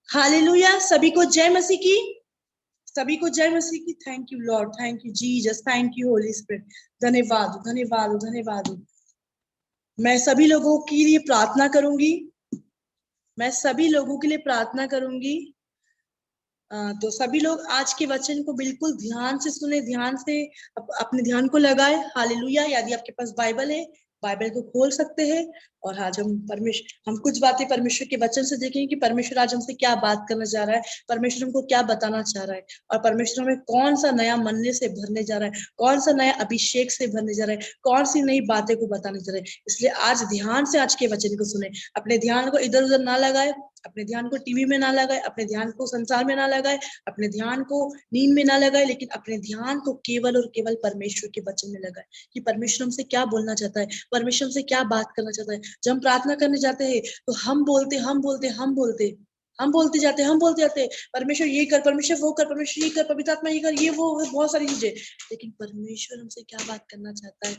Hallelujah. सभी को जय मसीह की, सभी को जय मसीह की। Thank you Lord, thank you Jesus, thank you Holi spirit. धन्यवाद धन्यवाद धन्यवाद। मैं सभी लोगों के लिए प्रार्थना करूंगी, मैं सभी लोगों के लिए प्रार्थना करूंगी। तो सभी लोग आज के वचन को बिल्कुल ध्यान से सुने, ध्यान से अपने ध्यान को लगाए। हालेलुया। यदि आपके पास बाइबल है, बाइबल को खोल सकते हैं। और आज हम कुछ बातें परमेश्वर के वचन से देखेंगे कि परमेश्वर आज हमसे क्या बात करना चाह रहा है, परमेश्वर हमको क्या बताना चाह रहा है, और परमेश्वर हमें कौन सा नया मनने से भरने जा रहा है, कौन सा नया अभिषेक से भरने जा रहा है, कौन सी नई बातें को बताने जा रहा है। इसलिए आज ध्यान से आज के वचन को सुने, अपने ध्यान को इधर उधर ना लगाए, अपने ध्यान को टीवी में ना लगाए, अपने ध्यान को संसार में ना लगाए, अपने ध्यान को नींद में ना लगाए, लेकिन अपने ध्यान को केवल और केवल परमेश्वर के वचन में लगाए कि परमेश्वर हमसे क्या बोलना चाहता है, परमेश्वर हमसे क्या बात करना चाहता है। जब हम प्रार्थना करने जाते हैं तो हम बोलते हम बोलते जाते हैं, परमेश्वर ये कर, परमेश्वर वो कर, परमेश्वर ये कर, पवित्र आत्मा ये कर, ये वो बहुत सारी चीजें। लेकिन परमेश्वर हमसे क्या बात करना चाहता है,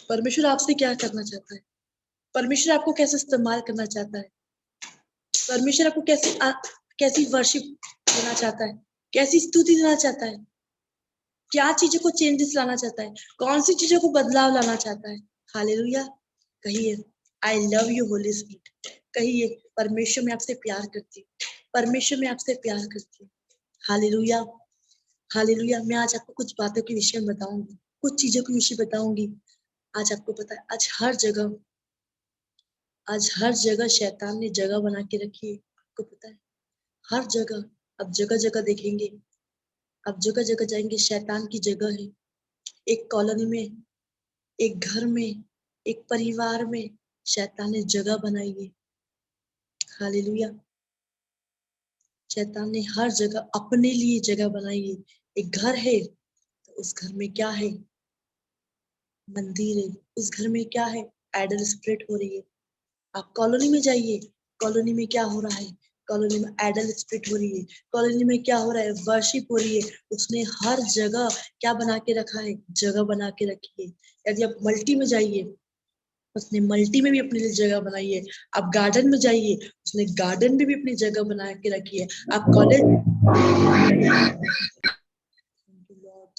परमेश्वर आपसे क्या करना चाहता है, परमेश्वर आपको कैसे इस्तेमाल करना चाहता है, परमेश्वर आपको कैसी वर्शिप देना चाहता है, कैसी स्तुति देना चाहता है, क्या चीजों को चेंजेस लाना चाहता है, कौन सी चीजों को बदलाव लाना चाहता है। हालेलुया। कहिए I love you Holi spirit. कहिए परमेश्वर मैं आपसे प्यार करती हूँ, परमेश्वर मैं आपसे प्यार करती हूँ। Hallelujah hallelujah. मैं आज आपको कुछ बातों के विषय में बताऊंगी, कुछ चीजों के विषय बताऊंगी। आज आपको पता है, आज हर जगह शैतान ने जगह बना के रखी है। आपको पता है, हर जगह, अब जगह जगह देखेंगे, अब जगह जगह जाएंगे, शैतान की जगह है। एक कॉलोनी में, एक घर में, एक परिवार में शैतान ने जगह बनाई है। हालेलुया। शैतान ने हर जगह अपने लिए जगह बनाई है। एक घर है तो उस घर में क्या है, मंदिर है। उस घर में क्या है, आइडल स्प्रिट हो रही है। आप कॉलोनी में जाइए, कॉलोनी में क्या हो रहा है, कॉलोनी में आइडल स्पिरिट हो रही है, कॉलोनी में क्या हो रहा है, वर्शिप हो रही है। उसने हर जगह क्या बना के रखा है, जगह बना के रखी है। यदि आप मल्टी में जाइए, उसने मल्टी में भी अपने लिए जगह बनाई है। आप गार्डन में जाइए, उसने गार्डन में भी अपनी जगह बना के रखी है। आप college,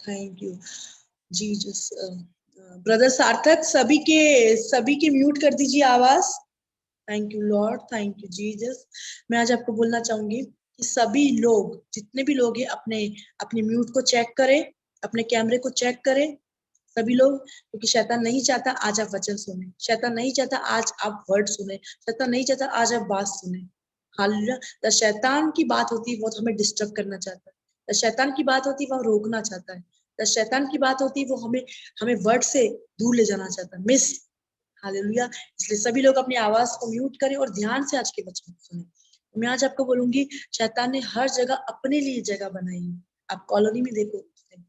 thank you Jesus. Brother सार्थक, सभी के म्यूट कर दीजिए आवाज। Thank you Lord, thank you Jesus. मैं आज आपको बोलना चाहूंगी कि सभी लोग, जितने भी लोग हैं, अपने अपने म्यूट को चेक करें, अपने कैमरे को चेक करें, सभी लोग। क्योंकि शैतान नहीं चाहता आज आप वचन सुने, शैतान नहीं चाहता आज आप वर्ड सुने, शैतान नहीं चाहता आज आप बात सुने। हालेलुया। तो शैतान की बात होती है वो तो हमें डिस्टर्ब करना चाहता है, तो शैतान की बात होती है वो रोकना चाहता है, तो शैतान की बात होती है वो हमें हमें वर्ड से दूर ले जाना चाहता है, मिस। हालेलुया। इसलिए सभी लोग अपनी आवाज को म्यूट करें और ध्यान से आज के वचन को सुने। मैं आज आपको बोलूंगी, शैतान ने हर जगह अपने लिए जगह बनाई है। आप कॉलोनी में देखो,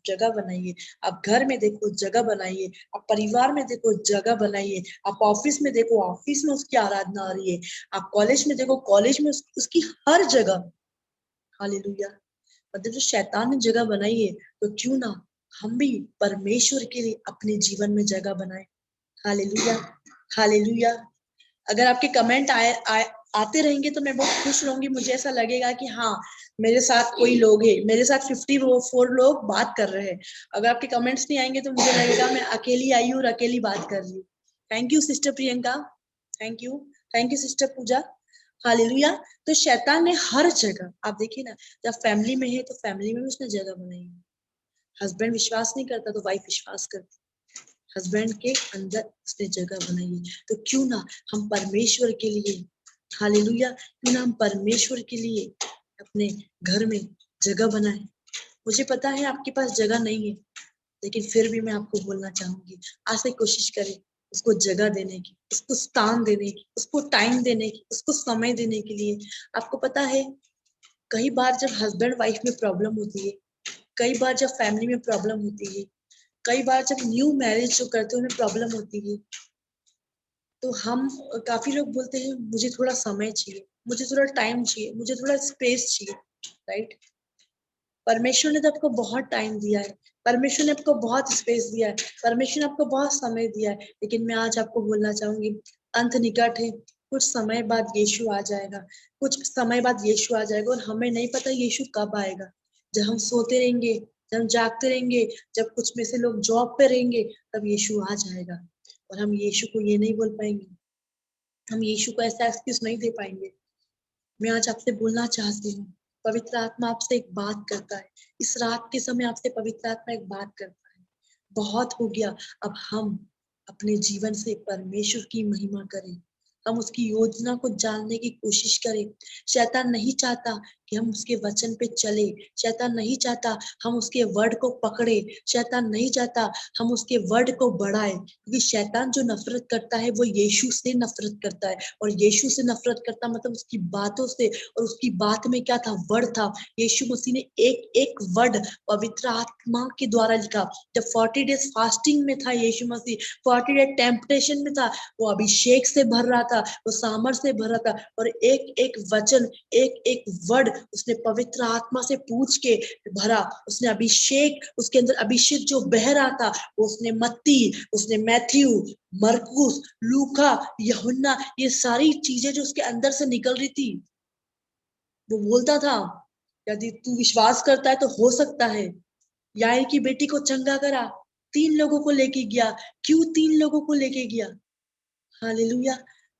जगह बनाइए। आप घर में देखो, जगह बनाइए। आप परिवार में देखो, जगह बनाइए। आप ऑफिस में देखो, ऑफिस में उसकी आराधना आ रही है। आप कॉलेज में देखो, कॉलेज में उसकी हर जगह। हालेलुया। मतलब जो शैतान ने जगह बनाई है, तो क्यों ना हम भी परमेश्वर के लिए अपने जीवन में जगह बनाए। Hallelujah hallelujah. अगर आपके कमेंट आते रहेंगे तो मैं बहुत खुश रहूंगी। मुझे ऐसा लगेगा कि हाँ, मेरे साथ कोई लोग है, मेरे साथ 54 लोग बात कर रहे हैं। अगर आपके कमेंट्स नहीं आएंगे तो मुझे लगेगा मैं अकेली आई हूँ और अकेली बात कर रही हूँ। Thank you sister Priyanka, thank you, thank you sister Puja. Hallelujah. तो शैतान ने हर जगह, आप देखिए ना, जब फैमिली में है तो फैमिली में भी उसने जगह बनाई है। हस्बैंड विश्वास नहीं करता तो वाइफ विश्वास करती, हस्बैंड के अंदर उसने जगह बनाई है। तो क्यों ना हम परमेश्वर के लिए, हालेलुया, क्यों ना हम परमेश्वर के लिए अपने घर में जगह बनाए। मुझे पता है आपके पास जगह नहीं है, लेकिन फिर भी मैं आपको बोलना चाहूंगी, आज से कोशिश करें उसको जगह देने की, उसको स्थान देने की, उसको टाइम देने की, उसको समय देने के लिए। आपको पता है, कई बार जब हस्बैंड वाइफ में प्रॉब्लम होती है, कई बार जब फैमिली में प्रॉब्लम होती है, कई बार जब न्यू मैरिज जो करते हैं उन्हें प्रॉब्लम होती है, तो हम, काफी लोग बोलते हैं मुझे थोड़ा समय चाहिए, मुझे थोड़ा टाइम चाहिए, मुझे थोड़ा स्पेस चाहिए। राइट। परमेश्वर ने तो आपको बहुत टाइम दिया है, परमेश्वर ने आपको बहुत स्पेस दिया है, परमेश्वर ने आपको बहुत समय दिया है। लेकिन मैं आज आपको बोलना चाहूंगी, अंत निकट है, कुछ समय बाद यीशु आ जाएगा, कुछ समय बाद यीशु आ जाएगा और हमें नहीं पता यीशु कब आएगा। जब हम सोते रहेंगे, जब हम जागते रहेंगे, जब कुछ में से लोग जॉब पे रहेंगे, तब यीशु आ जाएगा और हम यीशु को ये नहीं बोल पाएंगे, हम यीशु को ऐसा एक्सक्यूज नहीं दे पाएंगे। मैं आज आपसे बोलना चाहती हूँ, पवित्र आत्मा आपसे एक बात करता है। इस रात के समय आपसे पवित्र आत्मा एक बात करता है। बहुत हो गया, अब हम अपने जीवन से परमेश्वर की महिमा करें, हम उसकी योजना को जानने की कोशिश करें। शैतान नहीं चाहता कि हम उसके वचन पे चले, शैतान नहीं चाहता हम उसके वर्ड को पकड़े, शैतान नहीं चाहता हम उसके वर्ड को बढ़ाए, क्योंकि शैतान जो नफरत करता है वो यीशु से नफरत करता है, और यीशु से नफरत करता मतलब उसकी बातों से, और उसकी बात में क्या था, वर्ड था। यीशु मसीह ने एक एक वर्ड पवित्र आत्मा के द्वारा लिखा। जब 40 डेज फास्टिंग में था यीशु मसीह, 40 डेज टेम्पटेशन में था, वो अभिषेक से भर रहा था, वो सामर्थ से भर रहा था, और एक एक वचन, एक एक वर्ड उसने पवित्र आत्मा से पूछ के भरा। उसने अभिषेक, उसके अंदर अभिषेक जो बह रहा था, वो उसने मत्ती, उसने मैथ्यू, मरकुस, लूका, यूहन्ना, ये सारी चीजें जो उसके अंदर से निकल रही थी, वो बोलता था यदि तू विश्वास करता है तो हो सकता है। याई की बेटी को चंगा करा, 3 लोगों को लेके गया। क्यों 3 लोगों को लेके गया? हालेलुया।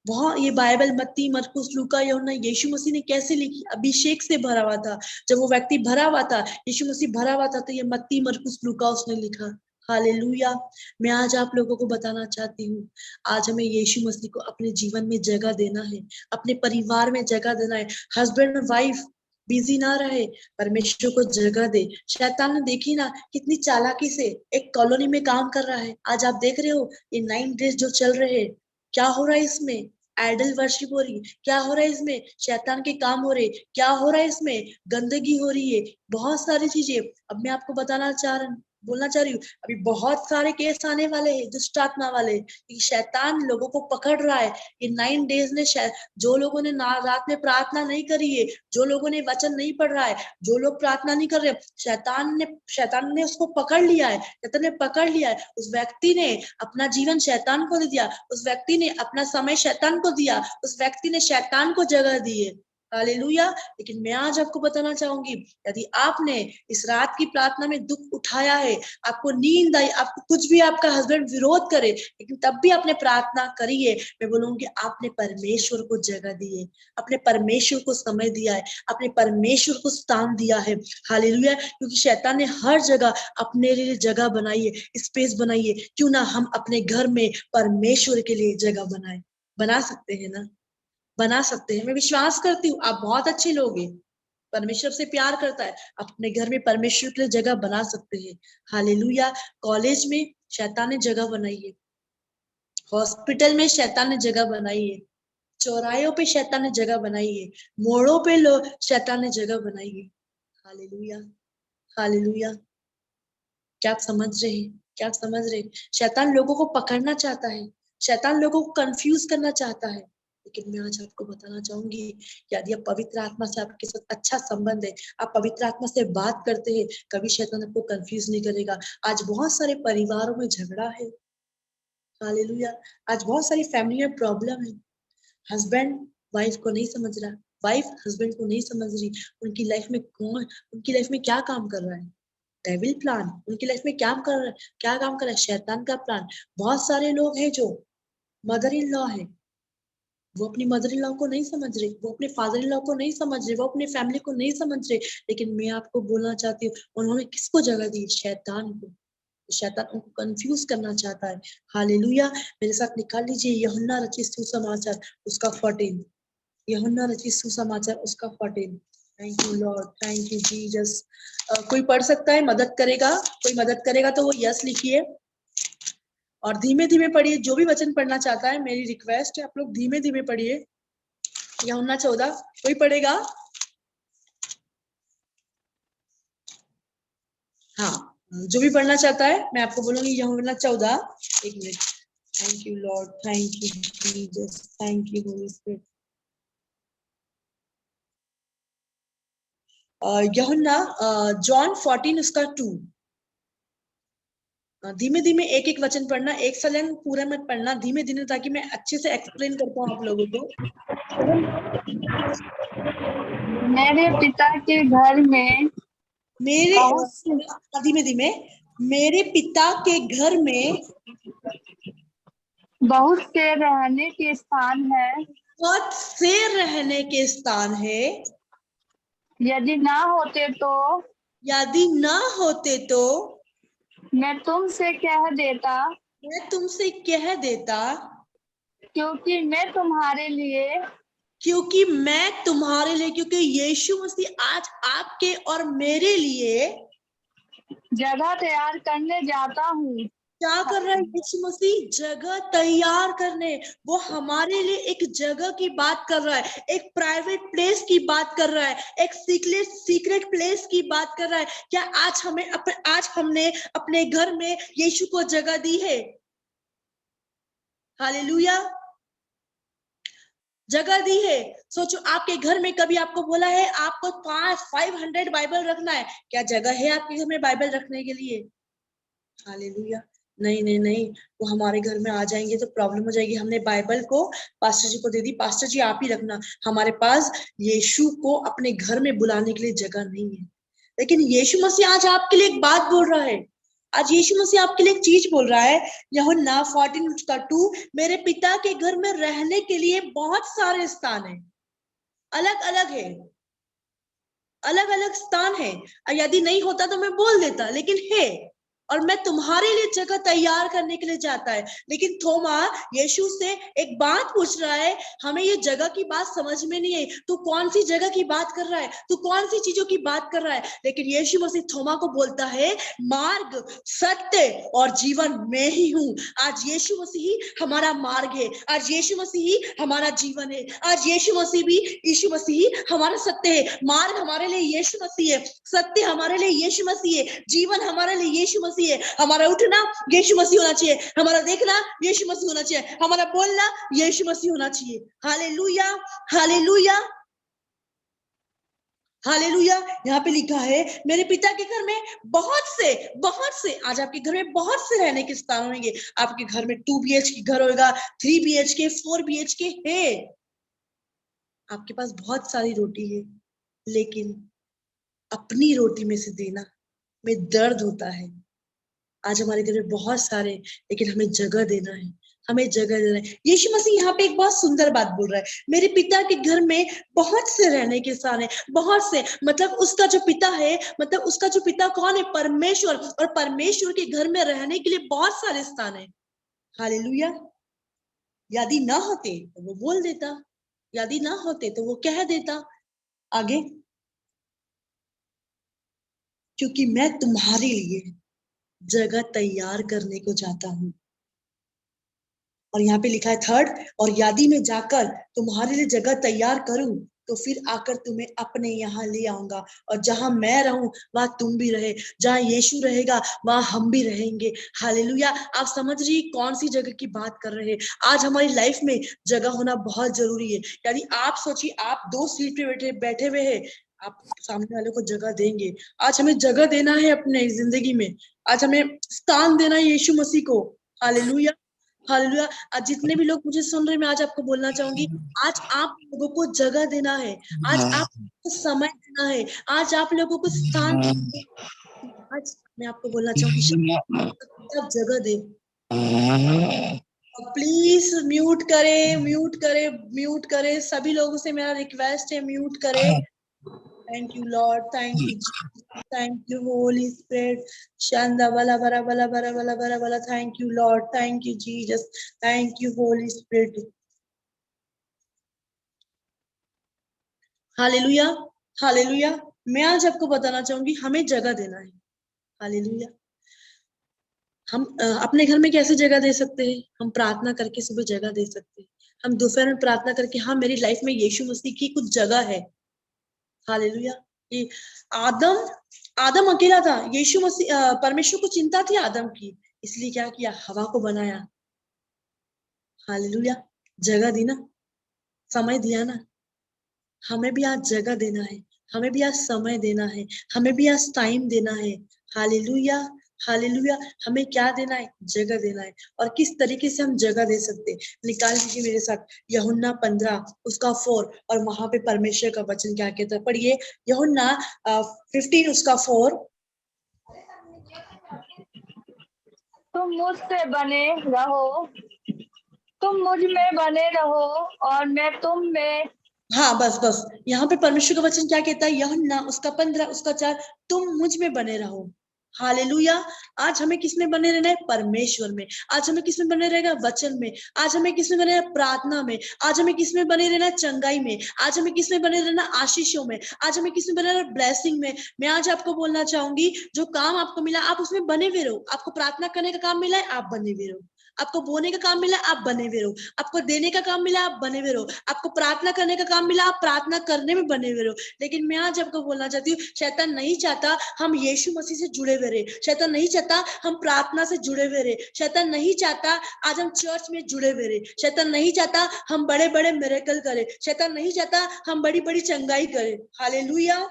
वहां ये बाइबल मत्ती, मरकुस, लूका, यूहन्ना यीशु मसीह ने कैसे लिखी? अभिषेक से भरा हुआ था। जब वो व्यक्ति भरा हुआ था, यीशु मसीह भरा हुआ था, तो ये मत्ती, मरकुस, लूका उसने लिखा। हालेलुया। मैं आज आप लोगों को बताना चाहती हूँ, आज हमें यीशु मसीह को अपने जीवन में जगह देना है, अपने परिवार में जगह देना है। हस्बैंड और वाइफ बिजी ना रहे, परमेश्वर को जगह दे। शैतान ने देखी ना कितनी चालाकी से एक कॉलोनी में काम कर रहा है। आज आप देख रहे हो ये 9 डेज जो चल रहे हैं, क्या हो रहा है इसमें? आइडल वर्शिप हो रही है। क्या हो रहा है इसमें? शैतान के काम हो रहे। क्या हो रहा है इसमें? गंदगी हो रही है, बहुत सारी चीजें। अब मैं आपको बोलना चाह रही हूँ, अभी बहुत सारे केस आने वाले हैं दुष्ट आत्मा वाले, कि शैतान लोगों को पकड़ रहा है। ये 9 डेज ने जो लोगों ने रात में प्रार्थना नहीं करी है, जो लोगों ने वचन नहीं पढ़ रहा है, जो लोग प्रार्थना नहीं कर रहे, शैतान ने उसको पकड़ लिया है, शैतान ने पकड़ लिया है। उस व्यक्ति ने अपना जीवन शैतान को दे दिया, उस व्यक्ति ने अपना समय शैतान को दिया, उस व्यक्ति ने शैतान को जगह दी है। हालेलुया। लेकिन मैं आज आपको बताना चाहूंगी, यदि आपने इस रात की प्रार्थना में दुख उठाया है, आपको नींद आई, आपको कुछ भी आपका हस्बैंड विरोध करे, लेकिन तब भी आपने प्रार्थना करी है, मैं बोलूंगी आपने परमेश्वर को जगह दी है, अपने परमेश्वर को समय दिया है, अपने परमेश्वर को स्थान दिया है। हालेलुया। क्योंकि शैतान ने हर जगह अपने लिए जगह बनाई है, स्पेस बनाई है। क्यों ना हम अपने घर में परमेश्वर के लिए जगह बनाए? बना सकते हैं ना? बना सकते हैं। मैं विश्वास करती हूँ आप बहुत अच्छे लोग हैं, परमेश्वर से प्यार करता है, अपने घर में परमेश्वर के लिए जगह बना सकते हैं। हालेलुया। कॉलेज में शैतान ने जगह बनाई है, हॉस्पिटल में शैतान ने जगह बनाई है, चौराहों पे शैतान ने जगह बनाई है, मोड़ों पे शैतान ने जगह बनाई है। हालेलुया। हालेलुया। क्या आप समझ रहे हैं? क्या आप समझ रहे हैं? शैतान लोगों को पकड़ना चाहता है, शैतान लोगों को कंफ्यूज करना चाहता है। लेकिन मैं आज आपको बताना चाहूंगी, यदि आप पवित्र आत्मा से, आपके साथ अच्छा संबंध है, आप पवित्र आत्मा से बात करते हैं, कभी शैतान आपको कंफ्यूज नहीं करेगा। आज बहुत सारे परिवारों में झगड़ा है। हालेलुया। आज बहुत सारी फैमिली में प्रॉब्लम है। हस्बैंड वाइफ को नहीं समझ रहा, वाइफ हस्बैंड को नहीं समझ रही, उनकी लाइफ में क्या काम कर रहा है? डेविल प्लान उनकी लाइफ में क्या कर रहा है? क्या काम कर रहा है? शैतान का प्लान। बहुत सारे लोग हैं जो मदर इन लॉ है, वो अपनी मदर इन लॉ को नहीं समझ रहे, वो अपने फादर इन लॉ को नहीं समझ रहे, वो अपने फैमिली को नहीं समझ रहे। लेकिन मैं आपको बोलना चाहती हूँ, उन्होंने किसको जगह दी? शैतान को। शैतान उनको कंफ्यूज करना चाहता है। हालेलुया। मेरे साथ निकाल लीजिए यूहन्ना रचित सुसमाचार उसका 14, यूहन्ना रचित सुसमाचार उसका 14। Thank you Lord, thank you Jesus. कोई पढ़ सकता है? मदद करेगा? कोई मदद करेगा तो वो यस लिखिए, और धीमे धीमे पढ़िए। जो भी वचन पढ़ना चाहता है, मेरी रिक्वेस्ट है आप लोग धीमे धीमे पढ़िए। यूहन्ना 14 कोई पढ़ेगा? हाँ, जो भी पढ़ना चाहता है मैं आपको बोलूंगी यूहन्ना 14। एक minute. Thank you Lord, thank you Jesus, thank you Holi spirit. यूहन्ना जॉन 14 उसका 2। धीमे धीमे एक एक वचन पढ़ना, एक सलन पूरा मत पढ़ना, धीमे धीमे, ताकि मैं अच्छे से एक्सप्लेन कर पाऊँ आप लोगों को। मेरे पिता के घर में मेरे बहुत से धीमे धीमे, मेरे पिता के घर में बहुत से रहने के स्थान है। बहुत से रहने के स्थान है। यदि ना होते तो यदि ना होते तो मैं तुमसे कह देता, मैं तुमसे कह देता, क्योंकि मैं तुम्हारे लिए क्योंकि मैं तुम्हारे लिए, क्योंकि यीशु मसीह आज आपके और मेरे लिए जगह तैयार करने जाता हूँ। क्या कर रहा है? यीशु मसीह जगह तैयार करने, वो हमारे लिए एक जगह की बात कर रहा है, एक प्राइवेट प्लेस की बात कर रहा है, एक सीक्रेट प्लेस की बात कर रहा है। क्या आज हमने अपने घर में यीशु को जगह दी है? हालेलुया, जगह दी है। सोचो, आपके घर में कभी आपको बोला है आपको 500 बाइबल रखना है, क्या जगह है आपके घर में बाइबल रखने के लिए? हालेलुया, नहीं नहीं नहीं, वो हमारे घर में आ जाएंगे तो प्रॉब्लम हो जाएगी। हमने बाइबल को पास्टर जी को दे दी, पास्टर जी आप ही रखना। हमारे पास यीशु को अपने घर में बुलाने के लिए जगह नहीं है। लेकिन यीशु मसीह आज आपके लिए एक बात बोल रहा है, आज यीशु मसीह आपके लिए एक चीज बोल रहा है। यूहन्ना 14:2, मेरे पिता के घर में रहने के लिए बहुत सारे स्थान है, अलग अलग है, अलग अलग स्थान है। यदि नहीं होता तो मैं बोल देता, लेकिन है, और मैं तुम्हारे लिए जगह तैयार करने के लिए जाता है। लेकिन थोमा यीशु से एक बात पूछ रहा है, हमें ये जगह की बात समझ में नहीं है, तू कौन सी जगह की बात कर रहा है, तू कौन सी चीजों की बात कर रहा है। लेकिन यीशु मसीह थोमा को बोलता है, मार्ग, सत्य और जीवन मैं ही हूँ। आज यीशु मसीह हमारा मार्ग है, आज यीशु मसीह हमारा जीवन है, आज यीशु मसीह हमारा सत्य है। मार्ग हमारे लिए यीशु मसीह है, सत्य हमारे लिए यीशु मसीह है, जीवन हमारे लिए यीशु मसीह है। हमारा उठना यीशु मसीह होना चाहिए, हमारा देखना यीशु मसीह होना चाहिए, हमारा बोलना यीशु मसीह होना चाहिए। Hallelujah, hallelujah, hallelujah. यहाँ पे लिखा है, मेरे पिता के घर में बहुत से, आज आपके घर में बहुत से रहने के स्थान होंगे। आपके घर में 2 BHK घर होगा, 3 BHK, 4 BHK है। आपके पास बहुत सारी रोटी है, लेकिन अपनी रोटी में से देना में दर्द होता है। आज हमारे घर में बहुत सारे, लेकिन हमें जगह देना है, हमें जगह देना है। यीशु मसीह यहाँ पे एक बहुत सुंदर बात बोल रहा है, मेरे पिता के घर में बहुत से रहने के स्थान है, बहुत से, मतलब उसका जो पिता है, मतलब उसका जो पिता कौन है? परमेश्वर, और परमेश्वर के घर में रहने के लिए बहुत सारे स्थान है। हालेलुया। यदि ना होते तो वो बोल देता, यदि ना होते तो वो कह देता। आगे, क्योंकि मैं तुम्हारे लिए जगह तैयार करने को जाता हूँ। और यहाँ पे लिखा है 3rd, और यदि मैं जाकर तुम्हारे लिए जगह तैयार करूं तो फिर आकर तुम्हें अपने यहाँ ले आऊंगा, और जहां मैं रहूं वहां तुम भी रहे, जहां यीशु रहेगा वहां हम भी रहेंगे। हालेलुया। आप समझ रही कौन सी जगह की बात कर रहे हैं? आज हमारी लाइफ में जगह होना बहुत जरूरी है। यानी आप सोचिए, आप 2 सीट पे बैठे हुए हैं, आप सामने वाले को जगह देंगे। आज हमें जगह देना है अपने जिंदगी में, आज हमें स्थान देना है यीशु मसीह को। Hallelujah, hallelujah. आज जितने भी लोग मुझे सुन रहे हैं, मैं आज आपको बोलना चाहूंगी, आज आप लोगों को जगह देना है, आज आप को समय देना है, आज आप लोगों को स्थान, आज मैं आपको बोलना चाहूंगी, सब जगह दे। प्लीज म्यूट करे, म्यूट करे, म्यूट करे, सभी लोगों से मेरा रिक्वेस्ट है, म्यूट करे। Thank you, Lord. Thank you, Jesus. Thank you, Holy Spirit. Shanda bala bara bala bara bala bara bala. Thank you, Lord. Thank you, Jesus. Thank you, Holy Spirit. Hallelujah, hallelujah. मैं आज आपको बताना चाहूंगी, हमें जगह देना है। हालेलुया। हम अपने घर में कैसे जगह दे सकते हैं? हम प्रार्थना करके सुबह जगह दे सकते हैं। हम दोपहर में प्रार्थना करके, हाँ मेरी लाइफ में यीशु मसीह की कुछ जगह है। हालेलुया। कि आदम आदम अकेला था, यीशु मसीह, परमेश्वर को चिंता थी आदम की, इसलिए क्या किया? हवा को बनाया। हालेलुया। जगह दी ना, समय दिया ना। हमें भी आज जगह देना है, हमें भी आज समय देना है, हमें भी आज टाइम देना है। Hallelujah, hallelujah. हमें क्या देना है? जगह देना है। और किस तरीके से हम जगह दे सकते हैं? निकाल लीजिए मेरे साथ यूहन्ना 15 उसका 4, और वहां पे परमेश्वर का वचन क्या कहता है, पढ़िए यूहन्ना 15 उसका 4। तुम मुझसे बने रहो, तुम मुझ में बने रहो और मैं तुम में। हाँ बस बस, यहाँ पे परमेश्वर का वचन क्या कहता है? यूहन्ना उसका 15 उसका 4, तुम मुझ में बने रहो। हालेलुया। आज हमें किस में बने रहना है? परमेश्वर में। आज हमें किस में बने रहेगा? वचन में। आज हमें किस में बने रहना? प्रार्थना में। आज हमें किस में बने रहना? चंगाई में। आज हमें किस में बने रहना? आशीषों में। आज हमें किस में बने रहना? ब्लेसिंग में। मैं आज आपको बोलना चाहूंगी, जो काम आपको मिला आप उसमें बने हुए रहो। आपको प्रार्थना करने का काम मिला है, आप बने हुए रहो। आपको बोने का काम मिला, आप बने हुए रहो। आपको देने का काम मिला, आप बने हुए रहो। आपको प्रार्थना करने का काम मिला, आप प्रार्थना करने में बने हुए रहो। लेकिन मैं आज आपको बोलना चाहती हूँ, शैतान नहीं चाहता हम यीशु मसीह से जुड़े हुए रहे। शैतान नहीं चाहता हम प्रार्थना से जुड़े हुए रहे। शैतान नहीं चाहता आज हम चर्च में जुड़े हुए रहे। शैतान नहीं चाहता हम बड़े बड़े मिरेकल करें। शैतान नहीं चाहता हम बड़ी बड़ी चंगाई करें। हालेलुया।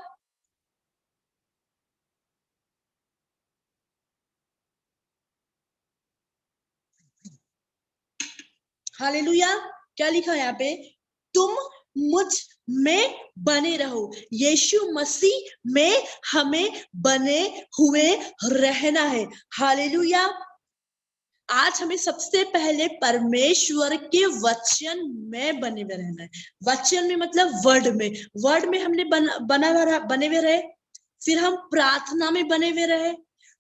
हालेलुया। क्या लिखा है यहाँ पे? तुम मुझ में बने रहो। यीशु मसीह में हमें बने हुए रहना है। हालेलुया। आज हमें सबसे पहले परमेश्वर के वचन में बने हुए रहना है। वचन में मतलब वर्ड में। वर्ड में हमने बने हुए रहे, फिर हम प्रार्थना में बने हुए रहे,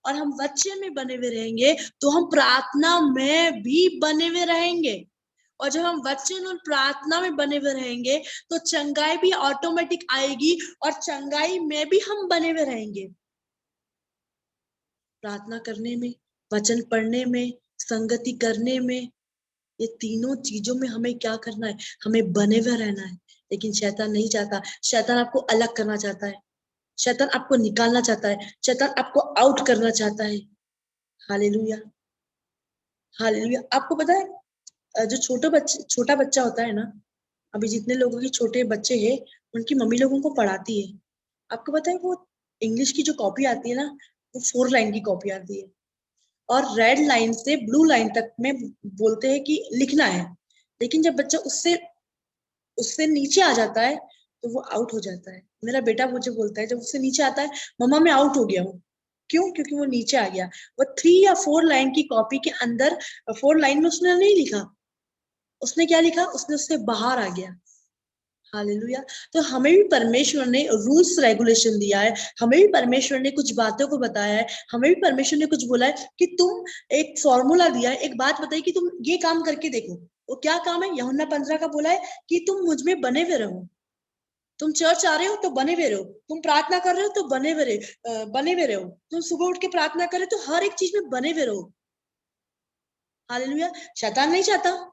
और हम वचन में बने हुए रहेंगे तो हम प्रार्थना में भी बने हुए रहेंगे। और जब हम वचन और प्रार्थना में बने हुए रहेंगे तो चंगाई भी ऑटोमेटिक आएगी, और चंगाई में भी हम बने हुए रहेंगे। प्रार्थना करने में, वचन पढ़ने में, संगति करने में, ये तीनों चीजों में हमें क्या करना है? हमें बने हुए रहना है। लेकिन शैतान नहीं चाहता। शैतान आपको अलग करना चाहता है। शैतान आपको निकालना चाहता है। शैतान आपको आउट करना चाहता है। हालेलुया। हालेलुया। आपको पता है, जो छोटा बच्चा होता है ना, अभी जितने लोगों के छोटे बच्चे हैं उनकी मम्मी लोगों को पढ़ाती है। आपको पता है, वो इंग्लिश की जो कॉपी आती है ना, वो 4 लाइन की कॉपी आती है, और रेड लाइन से ब्लू लाइन तक में बोलते हैं कि लिखना है। लेकिन जब बच्चा उससे उससे नीचे आ जाता है तो वो आउट हो जाता है। मेरा बेटा मुझे बोलता है, जब उससे नीचे आता है, मम्मा मैं आउट हो गया हूँ। क्यों? क्योंकि वो नीचे आ गया। वो 3 या 4 लाइन की कॉपी के अंदर 4 लाइन में उसने नहीं लिखा। उसने क्या लिखा? उसने उससे बाहर आ गया। हालेलुया। तो हमें भी परमेश्वर ने रूल्स रेगुलेशन दिया है। हमें भी परमेश्वर ने कुछ बातों को बताया है। हमें भी परमेश्वर ने कुछ बोला है कि तुम, एक फॉर्मूला दिया है, एक बात बताई कि तुम ये काम करके देखो। वो क्या काम है? यूहन्ना 15 का बोला है कि तुम मुझ में बने हुए रहो। तुम चर्च आ रहे हो तो बने हुए रहो। तुम प्रार्थना कर रहे हो तो बने हुए रहो। तुम सुबह उठ के प्रार्थना कर रहे हो तो हर एक चीज में बने हुए रहो। हालेलुया। शैतान नहीं चाहता।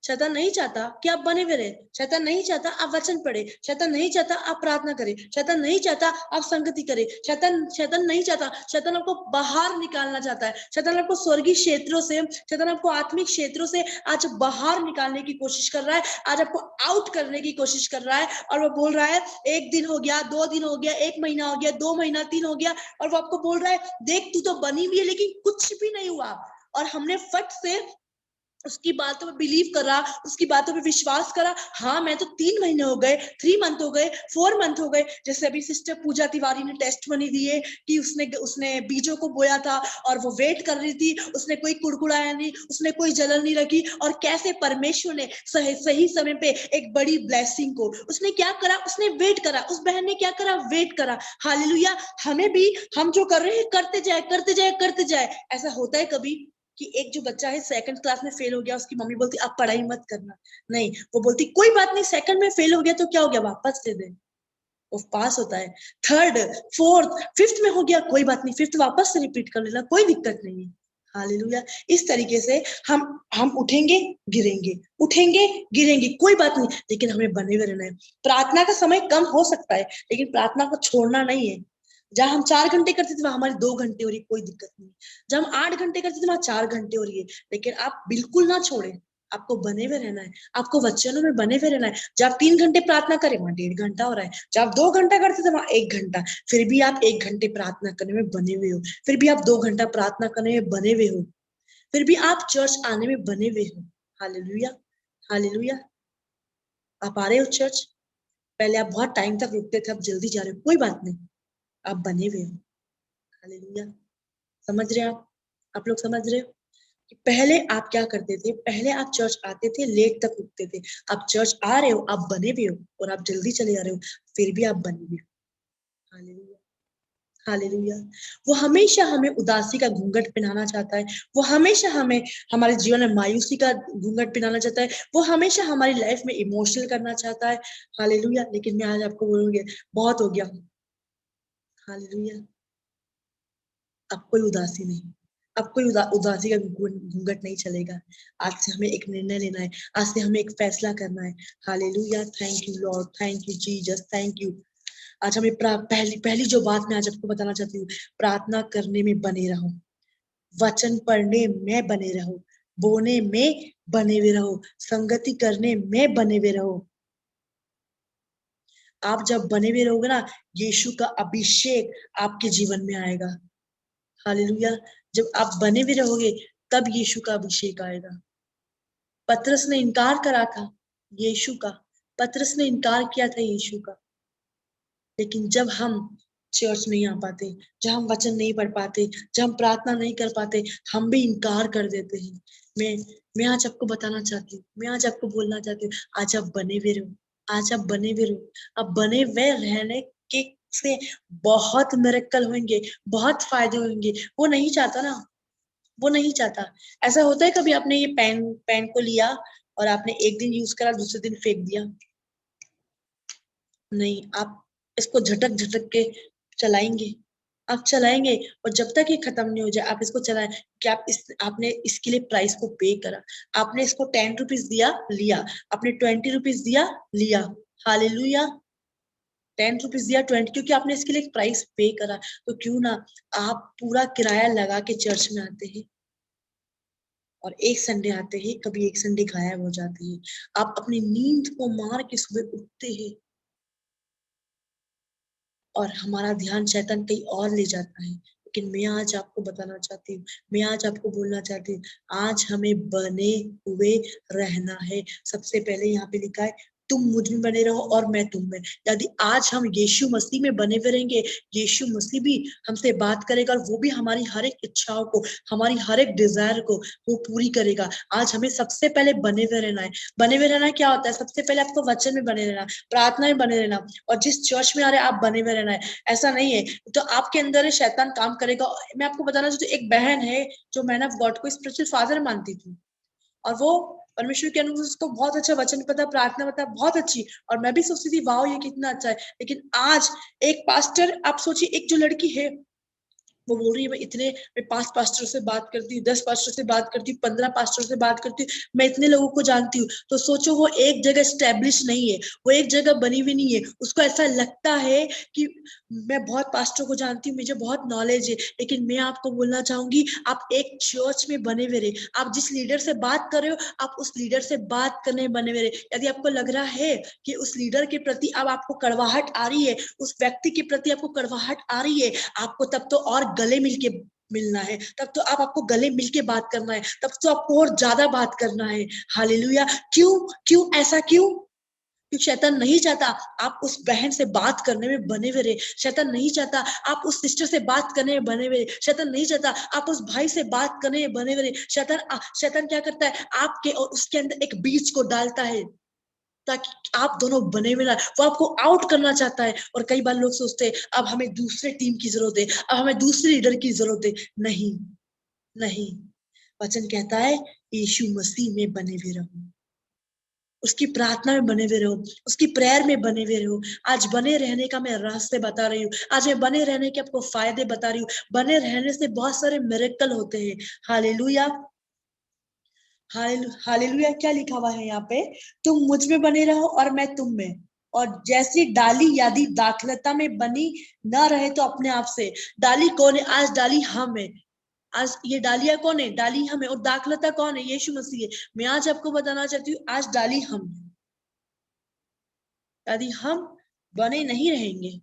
शैतान नहीं चाहता कि आप बने हुए रहे। शैतान नहीं चाहता आप वचन पढ़े। शैतान नहीं चाहता आप प्रार्थना करें। शैतान नहीं चाहता आप संगति करें। शैतान नहीं चाहता। शैतान आपको बाहर निकालना चाहता है। शैतान आपको स्वर्गीय क्षेत्रों से, शैतान आपको आत्मिक क्षेत्रों से आज बाहर निकालने की कोशिश कर रहा है। आज आपको आउट करने की कोशिश कर रहा है। और वो बोल रहा है, 1 दिन हो गया, 2 दिन हो गया, 1 महीना हो गया, 2 महीना, 3 हो गया, और वो आपको बोल रहा है, देख तू तो बनी हुई है लेकिन कुछ भी नहीं हुआ। और हमने फट से उसकी बातों पे बिलीव करा, उसकी बातों पे विश्वास करा। हाँ, मैं तो 3 महीने हो गए, 3 मंथ हो गए, 4 मंथ हो गए। जैसे अभी सिस्टर पूजा तिवारी ने टेस्टमनी दी है कि उसने बीजों को बोया था और वो वेट कर रही थी, उसने कोई कुड़कुड़ाया नहीं, उसने कोई जलन नहीं रखी, और कैसे परमेश्वर ने सही समय पे एक बड़ी ब्लेसिंग को उसने क्या करा? उसने वेट करा। उस बहन ने क्या करा? वेट करा। हालेलुया। हमें भी, हम जो कर रहे हैं करते जाए, करते जाए, करते जाए। ऐसा होता है कभी कि एक जो बच्चा है 2nd क्लास में फेल हो गया, उसकी मम्मी बोलती अब पढ़ाई मत करना। नहीं, वो बोलती कोई बात नहीं, 2nd में फेल हो गया तो क्या हो गया, वापस दे दे। वो पास होता है। 3rd, 4th, 5th में हो गया, कोई बात नहीं, 5th वापस से रिपीट कर लेना, कोई दिक्कत नहीं है। हालेलुया। इस तरीके से हम उठेंगे, गिरेंगे, उठेंगे, गिरेंगे, कोई बात नहीं, लेकिन हमें बने हुए रहना है। प्रार्थना का समय कम हो सकता है, लेकिन प्रार्थना को छोड़ना नहीं है। जहां हम 4 घंटे करते थे वहां हमारी 2 घंटे हो रही, कोई दिक्कत नहीं। जब हम 8 घंटे करते थे वहां 4 घंटे हो रही है, लेकिन आप बिल्कुल ना छोड़े। आपको बने हुए रहना है, आपको वचनों में बने हुए रहना है। जब आप 3 घंटे प्रार्थना करें, वहां 1.5 घंटा हो रहा है। जब आप 2 घंटा करते थे, वहां 1 घंटा। फिर भी आप 1 घंटे प्रार्थना करने में बने हुए हो, फिर भी आप 2 घंटा प्रार्थना करने में बने हुए हो, फिर भी आप चर्च आने में बने हुए हो। Hallelujah, hallelujah. आप आ रहे हो चर्च? पहले आप बहुत टाइम तक रुकते थे, अब जल्दी जा रहे हो, कोई बात नहीं, आप बने हुए हो। हालेलुया। समझ रहे हैं आप लोग समझ रहे हो कि पहले आप क्या करते थे? पहले आप चर्च आते थे, लेट तक रुकते थे। आप चर्च आ रहे हो, आप बने हुए हो, और आप जल्दी चले जा रहे हो, फिर भी आप बने हुए हो। Hallelujah, hallelujah. वो हमेशा हमें उदासी का घूंघट पहनाना चाहता है, वो हमेशा हमें हमारे जीवन में मायूसी का घूंघट पहनाना चाहता है, वो हमेशा हमारी लाइफ में इमोशनल करना चाहता है। हालेलुया। लेकिन मैं आज आपको बोलूंगी, बहुत हो गया। हालेलुया। अब कोई उदासी नहीं, अब कोई उदासी का घूंघट नहीं चलेगा। आज से हमें एक निर्णय लेना है, आज से हमें एक फैसला करना है। Hallelujah. Thank you Lord, thank you Jesus, thank you. आज हमें पहली पहली जो बात मैं आज आपको बताना चाहती हूँ, प्रार्थना करने में बने रहो, वचन पढ़ने में बने रहो, बोने में बने हुए रहो, संगति करने में बने हुए रहो। आप जब बने हुए रहोगे ना, यीशु का अभिषेक आपके जीवन में आएगा। हालेलुया। जब आप बने हुए रहोगे, तब यीशु का अभिषेक आएगा। पतरस ने इनकार करा था यीशु का, पतरस ने इनकार किया था यीशु का। लेकिन जब हम चर्च नहीं आ पाते, जब हम वचन नहीं पढ़ पाते, जब हम प्रार्थना नहीं कर पाते, हम भी इनकार कर देते हैं। मैं आज आपको बताना चाहती हूँ, मैं आज आपको बोलना चाहती हूँ, आज आप बने हुए रहो, आज आप बने हुए रहो। अब बने हुए रहने के से बहुत मिरेकल होंगे, बहुत फायदे होंगे। वो नहीं चाहता ना, वो नहीं चाहता। ऐसा होता है कभी आपने ये पेन पेन को लिया और आपने एक दिन यूज करा, दूसरे दिन फेंक दिया? नहीं, आप इसको झटक झटक के चलाएंगे, आप चलाएंगे, और जब तक ये खत्म नहीं हो जाए आप इसको चलाएं। कि आपने इसके लिए प्राइस को पे करा, आपने इसको 10 रुपीज दिया, लिया, आपने 20 रुपीज दिया, लिया। हालेलुया। 10 रुपीज दिया, 20, क्योंकि आपने इसके लिए एक प्राइस पे करा। तो क्यों ना आप पूरा किराया लगा के चर्च में आते हैं, और एक संडे आते हैं, कभी एक संडे गायब हो जाते हैं। आप अपनी नींद को मार के सुबह उठते हैं, और हमारा ध्यान शैतान कहीं और ले जाता है। लेकिन मैं आज आपको बताना चाहती हूँ, मैं आज आपको बोलना चाहती हूँ, आज हमें बने हुए रहना है। सबसे पहले यहाँ पे लिखा है, तुम मुझ में बने रहो और मैं तुम में। यदि आज हम यीशु मसीह में बने हुए रहेंगे, यीशु मसीह भी हमसे बात करेगा, और वो भी हमारी हर एक इच्छाओं को, हमारी हर एक डिजायर को वो पूरी करेगा। आज हमें सबसे पहले बने हुए रहना है। बने हुए रहना क्या होता है? सबसे पहले आपको वचन में बने रहना, प्रार्थना में बने रहना, और जिस चर्च में आ रहे हैं आप बने हुए रहना है। ऐसा नहीं है तो आपके अंदर शैतान काम करेगा। मैं आपको बताना चाहती हूँ, एक बहन है जो मैन ऑफ गॉड को स्पिरिचुअल फादर मानती थी, और वो परमेश्वर के अनुसार उसको बहुत अच्छा वचन पता, प्रार्थना पता, बहुत अच्छी। और मैं भी सोचती थी वाह ये कितना अच्छा है। लेकिन आज एक पास्टर, आप सोचिए, एक जो लड़की है, वो बोल रही है मैं 5 पास्टर से बात करती हूँ, 10 पास्टर से बात करती हूँ, 15 पास्टर से बात करती हूँ, मैं इतने लोगों को जानती हूँ। तो सोचो, वो एक जगह स्टेब्लिश नहीं है, वो एक जगह बनी हुई नहीं है। उसको ऐसा लगता है कि मैं बहुत पास्टर को जानती हूँ, मुझे बहुत नॉलेज है। लेकिन मैं आपको बोलना चाहूंगी, आप एक चर्च में बने हुए रहे। आप जिस लीडर से बात कर रहे हो, आप उस लीडर से बात करने में बने हुए रहे। यदि आपको लग रहा है कि उस लीडर के प्रति अब आपको कड़वाहट आ रही है, उस व्यक्ति के प्रति आपको कड़वाहट आ रही है, आपको तब तो और गले मिलके मिलना है, तब तो आपको गले मिलके बात करना है, तब तो आपको और ज्यादा बात करना है। हालेलुया। क्यों? क्यों ऐसा क्यों? क्योंकि शैतान नहीं चाहता आप उस बहन से बात करने में बने हुए रहे। शैतान नहीं चाहता आप उस सिस्टर से बात करने में बने हुए रहे। शैतान नहीं चाहता आप उस भाई से बात करने में बने हुए रहे। शैतान क्या करता है? आपके और उसके अंदर एक बीज को डालता है, ताकि आप दोनों बने हुए ना। वो आपको आउट करना चाहता है। और कई बार लोग सोचते हैं अब हमें दूसरे टीम की जरूरत है, अब हमें दूसरे लीडर की जरूरत है। नहीं, नहीं। वचन कहता है यीशु मसीह में बने हुए रहो, उसकी प्रार्थना में बने हुए रहो, उसकी प्रेयर में बने हुए रहो। आज बने रहने का मैं रहस्य बता रही हूँ, आज मैं बने रहने के आपको फायदे बता रही हूँ। बने रहने से बहुत सारे मिरेकल होते हैं। Hallelujah, hallelujah. क्या लिखा हुआ है यहाँ पे? तुम मुझ में बने रहो और मैं तुम में। और जैसी डाली यदि दाखलता में बनी न रहे तो अपने आप से। डाली कौन है? आज डाली हम है। आज ये डालिया कौन है? डाली हम है। और दाखलता कौन है? यीशु मसीह है। मैं आज आपको बताना चाहती हूँ, आज डाली हम है। यदि हम बने नहीं रहेंगे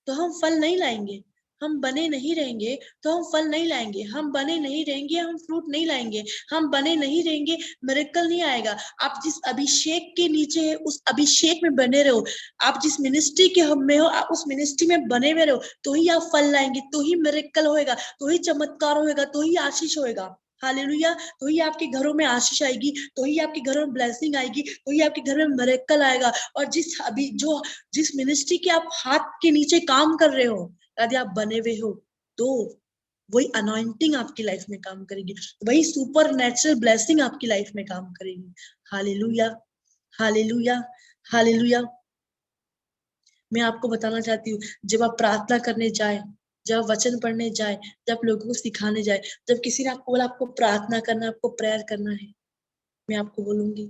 तो हम फल नहीं लाएंगे। हम बने नहीं रहेंगे तो हम फल नहीं लाएंगे। हम बने नहीं रहेंगे, हम फ्रूट नहीं लाएंगे। हम बने नहीं रहेंगे, मिरेकल नहीं आएगा। आप जिस अभिषेक के नीचे है, उस अभिषेक में बने रहो। आप जिस मिनिस्ट्री के में हो, आप उस मिनिस्ट्री में बने हुए रहो, तो ही आप फल लाएंगे, तो ही मिरेकल होएगा, तो ही चमत्कार होएगा, तो ही आशीष होएगा। हालेलुया। तो ही आपके घरों में आशीष आएगी, तो ही आपके घरों में ब्लेसिंग आएगी, तो ही आपके घर में मिरेकल आएगा। और जिस मिनिस्ट्री के आप हाथ के नीचे काम कर रहे हो, यदि आप बने हुए हो, तो वही अनॉइंटिंग आपकी लाइफ में काम करेगी, वही सुपर नेचुरल ब्लेसिंग आपकी लाइफ में काम करेगी। Hallelujah, hallelujah, hallelujah. मैं आपको बताना चाहती हूँ, जब आप प्रार्थना करने जाए, जब वचन पढ़ने जाए, जब लोगों को सिखाने जाए, जब किसी ने आपको बोला आपको प्रार्थना करना, आपको प्रेयर करना है, मैं आपको बोलूंगी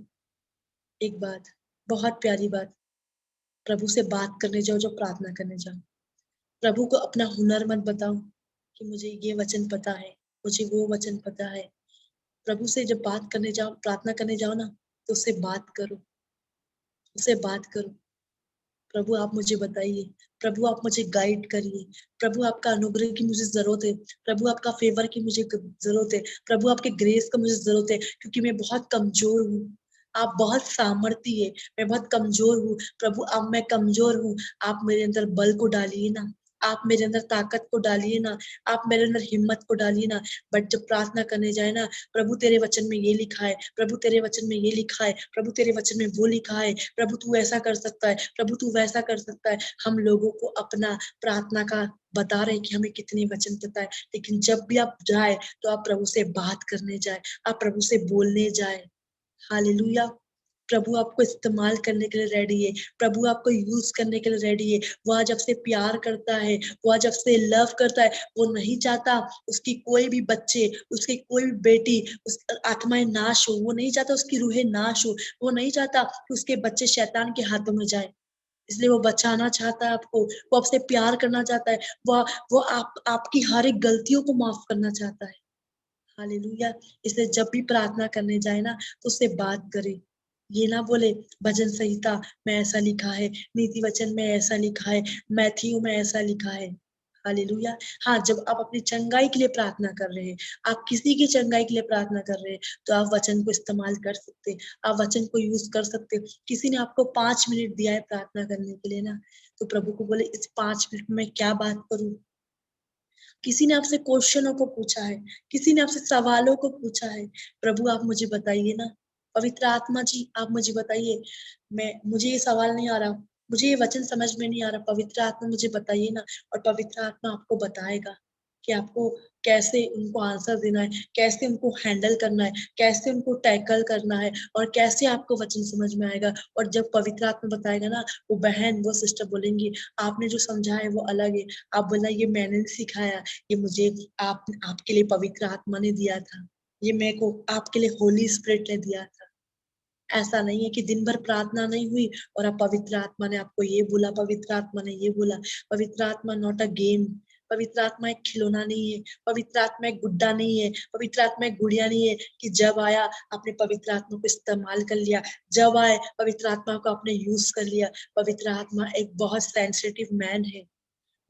एक बात, बहुत प्यारी बात, प्रभु से बात करने जाओ, जो प्रार्थना करने जाओ। प्रभु को अपना हुनर मत बताओ कि मुझे ये वचन पता है, मुझे वो वचन पता है। प्रभु से जब बात करने जाओ, प्रार्थना करने जाओ ना, तो उससे बात करो, उससे बात करो। प्रभु आप मुझे बताइए, प्रभु आप मुझे गाइड करिए, प्रभु आपका अनुग्रह की मुझे जरूरत है, प्रभु आपका फेवर की मुझे जरूरत है, प्रभु आपके ग्रेस का मुझे जरूरत है, क्योंकि मैं बहुत कमजोर हूँ। आप बहुत सामर्थी है, मैं बहुत कमजोर हूँ। प्रभु अब मैं कमजोर हूँ, आप मेरे अंदर बल को डालिए ना, आप मेरे अंदर ताकत को डालिए ना, आप मेरे अंदर हिम्मत को डालिए ना। बट जब प्रार्थना करने जाए ना, प्रभु तेरे वचन में ये लिखा है, प्रभु तेरे वचन में ये लिखा है, प्रभु तेरे वचन में वो लिखा है, प्रभु तू ऐसा कर सकता है, प्रभु तू वैसा कर सकता है। हम लोगों को अपना प्रार्थना का बता रहे हैं कि हमें कितने वचन पता है, लेकिन जब भी आप जाए तो आप प्रभु से बात करने जाए, आप प्रभु से बोलने जाए। हालेलुया। प्रभु आपको इस्तेमाल करने के लिए रेडी है, प्रभु आपको यूज करने के लिए रेडी है। वो आज आपसे प्यार करता है, वो आज आपसे लव करता है। वो नहीं चाहता उसकी कोई भी बच्चे, उसकी कोई भी बेटी, उस आत्माएं नाश हो। वो नहीं चाहता उसकी रूहें नाश हो। वो नहीं चाहता कि उसके बच्चे शैतान के हाथों में जाए। इसलिए वो बचाना चाहता है आपको, वो आपसे प्यार करना चाहता है, वो आपकी हर एक गलतियों को माफ करना चाहता है। हालेलुया। इसलिए जब भी प्रार्थना करने जाए ना, तो उससे बात करे। ये ना बोले भजन संहिता में ऐसा लिखा है, नीति वचन में ऐसा लिखा है, मैथ्यू में ऐसा लिखा है। हालेलुया। हाँ, जब आप अपनी चंगाई के लिए प्रार्थना कर रहे हैं, आप किसी की चंगाई के लिए प्रार्थना कर रहे हैं, तो आप वचन को इस्तेमाल कर सकते हैं, आप वचन को यूज कर सकते हैं। किसी ने आपको 5 मिनट दिया है प्रार्थना करने के लिए ना, तो प्रभु को बोले इस 5 मिनट में क्या बात करूं। किसी ने आपसे क्वेश्चनों को पूछा है, किसी ने आपसे सवालों को पूछा है, प्रभु आप मुझे बताइए ना। पवित्र आत्मा जी आप मुझे बताइए, मुझे ये सवाल नहीं आ रहा, मुझे ये वचन समझ में नहीं आ रहा, पवित्र आत्मा मुझे बताइए ना। और पवित्र आत्मा आपको बताएगा कि आपको कैसे उनको आंसर देना है, कैसे उनको हैंडल करना है, कैसे उनको टैकल करना है, और कैसे आपको वचन समझ में आएगा। और जब पवित्र आत्मा बताएगा ना, वो बहन, वो सिस्टर बोलेंगी आपने जो समझा है वो अलग है। आप बोलना ये मैंने नहीं सिखाया, ये मुझे आपके लिए पवित्र आत्मा ने दिया था, ये मेरे को आपके लिए होली स्पिरिट ने दिया था। ऐसा नहीं है कि दिन भर प्रार्थना नहीं हुई और अब पवित्र आत्मा ने आपको ये बोला, पवित्र आत्मा ने ये बोला। पवित्र आत्मा नॉट अ गेम, पवित्र आत्मा एक खिलौना नहीं है, पवित्र आत्मा एक गुड्डा नहीं है, पवित्र आत्मा एक गुड़िया नहीं है कि जब आया आपने पवित्र आत्मा को इस्तेमाल कर लिया, जब आए पवित्र आत्मा को आपने यूज कर लिया। पवित्र आत्मा एक बहुत सेंसिटिव मैन है।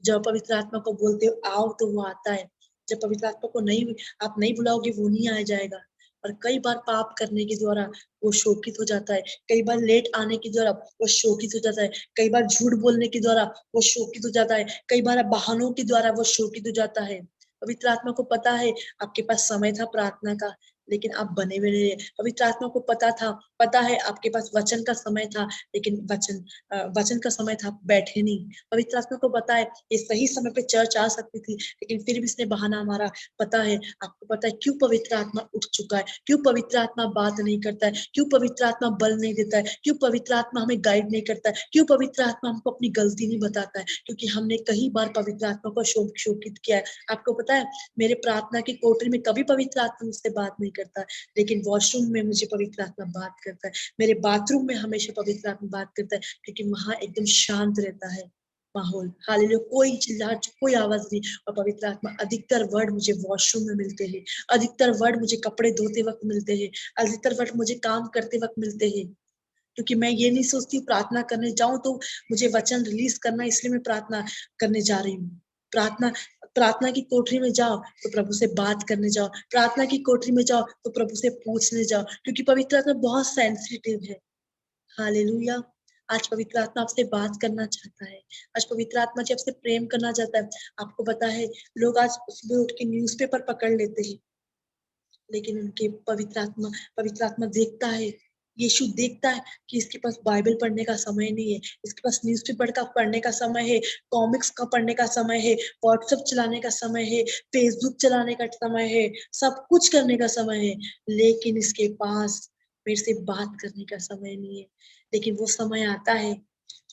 जब पवित्र आत्मा को बोलते हो आओ तो वो आता है, जब पवित्र आत्मा को नहीं आप नहीं बुलाओगे वो नहीं आ जाएगा। और कई बार पाप करने के द्वारा वो शोकित हो जाता है, कई बार लेट आने के द्वारा वो शोकित हो जाता है, कई बार झूठ बोलने के द्वारा वो शोकित हो जाता है, कई बार बहानों के द्वारा वो शोकित हो जाता है। पवित्र आत्मा को पता है आपके पास समय था प्रार्थना का, लेकिन आप बने हुए नहीं रहे। पवित्र आत्मा को पता है आपके पास वचन का समय था, लेकिन वचन का समय था, आप बैठे नहीं। पवित्र आत्मा को पता है ये सही समय पे चर्च आ सकती थी, लेकिन फिर भी इसने बहाना मारा। पता है, आपको पता है क्यों पवित्र आत्मा उठ चुका है, क्यों पवित्र आत्मा बात नहीं करता है, क्यों पवित्र आत्मा बल नहीं देता है, क्यों पवित्र आत्मा हमें गाइड नहीं करता है, क्यों पवित्र आत्मा हमको अपनी गलती नहीं बताता है, क्योंकि हमने कई बार पवित्र आत्मा को शोकित किया है। आपको पता है मेरे प्रार्थना की कोठरी में कभी पवित्र आत्मा मुझसे बात नहीं करता, लेकिन वॉशरूम में मुझे पवित्र आत्मा बात करता है, मेरे बाथरूम में हमेशा पवित्र आत्मा बात करता है, क्योंकि वहां एकदम शांत रहता है, माहौल। हालेलुया, कोई चिल्लाहट, कोई आवाज नहीं। और पवित्र आत्मा, अधिकतर वर्ड मुझे वॉशरूम में मिलते हैं, अधिकतर वर्ड मुझे कपड़े धोते वक्त मिलते हैं, अधिकतर वर्ड मुझे काम करते वक्त मिलते हैं, क्योंकि मैं ये नहीं सोचती प्रार्थना करने जाऊं तो मुझे वचन रिलीज करना, इसलिए मैं प्रार्थना करने जा रही हूँ। प्रार्थना प्रार्थना की कोठरी में जाओ तो प्रभु से बात करने जाओ, प्रार्थना की कोठरी में जाओ तो प्रभु से पूछने जाओ, क्योंकि पवित्र आत्मा बहुत सेंसिटिव है। हालेलुया। आज पवित्र आत्मा आपसे बात करना चाहता है, आज पवित्र आत्मा जी आपसे प्रेम करना चाहता है। आपको पता है, लोग आज सुबह उठ के न्यूज़पेपर पकड़ लेते हैं, लेकिन उनके पवित्र आत्मा देखता है, यीशु देखता है कि इसके पास बाइबल पढ़ने का समय नहीं है, इसके पास न्यूज़पेपर का पढ़ने का समय है, कॉमिक्स का पढ़ने का समय है, व्हाट्सएप चलाने का समय है, फेसबुक चलाने का समय है, सब कुछ करने का समय है, लेकिन इसके पास मेरे से बात करने का समय नहीं है। लेकिन वो समय आता है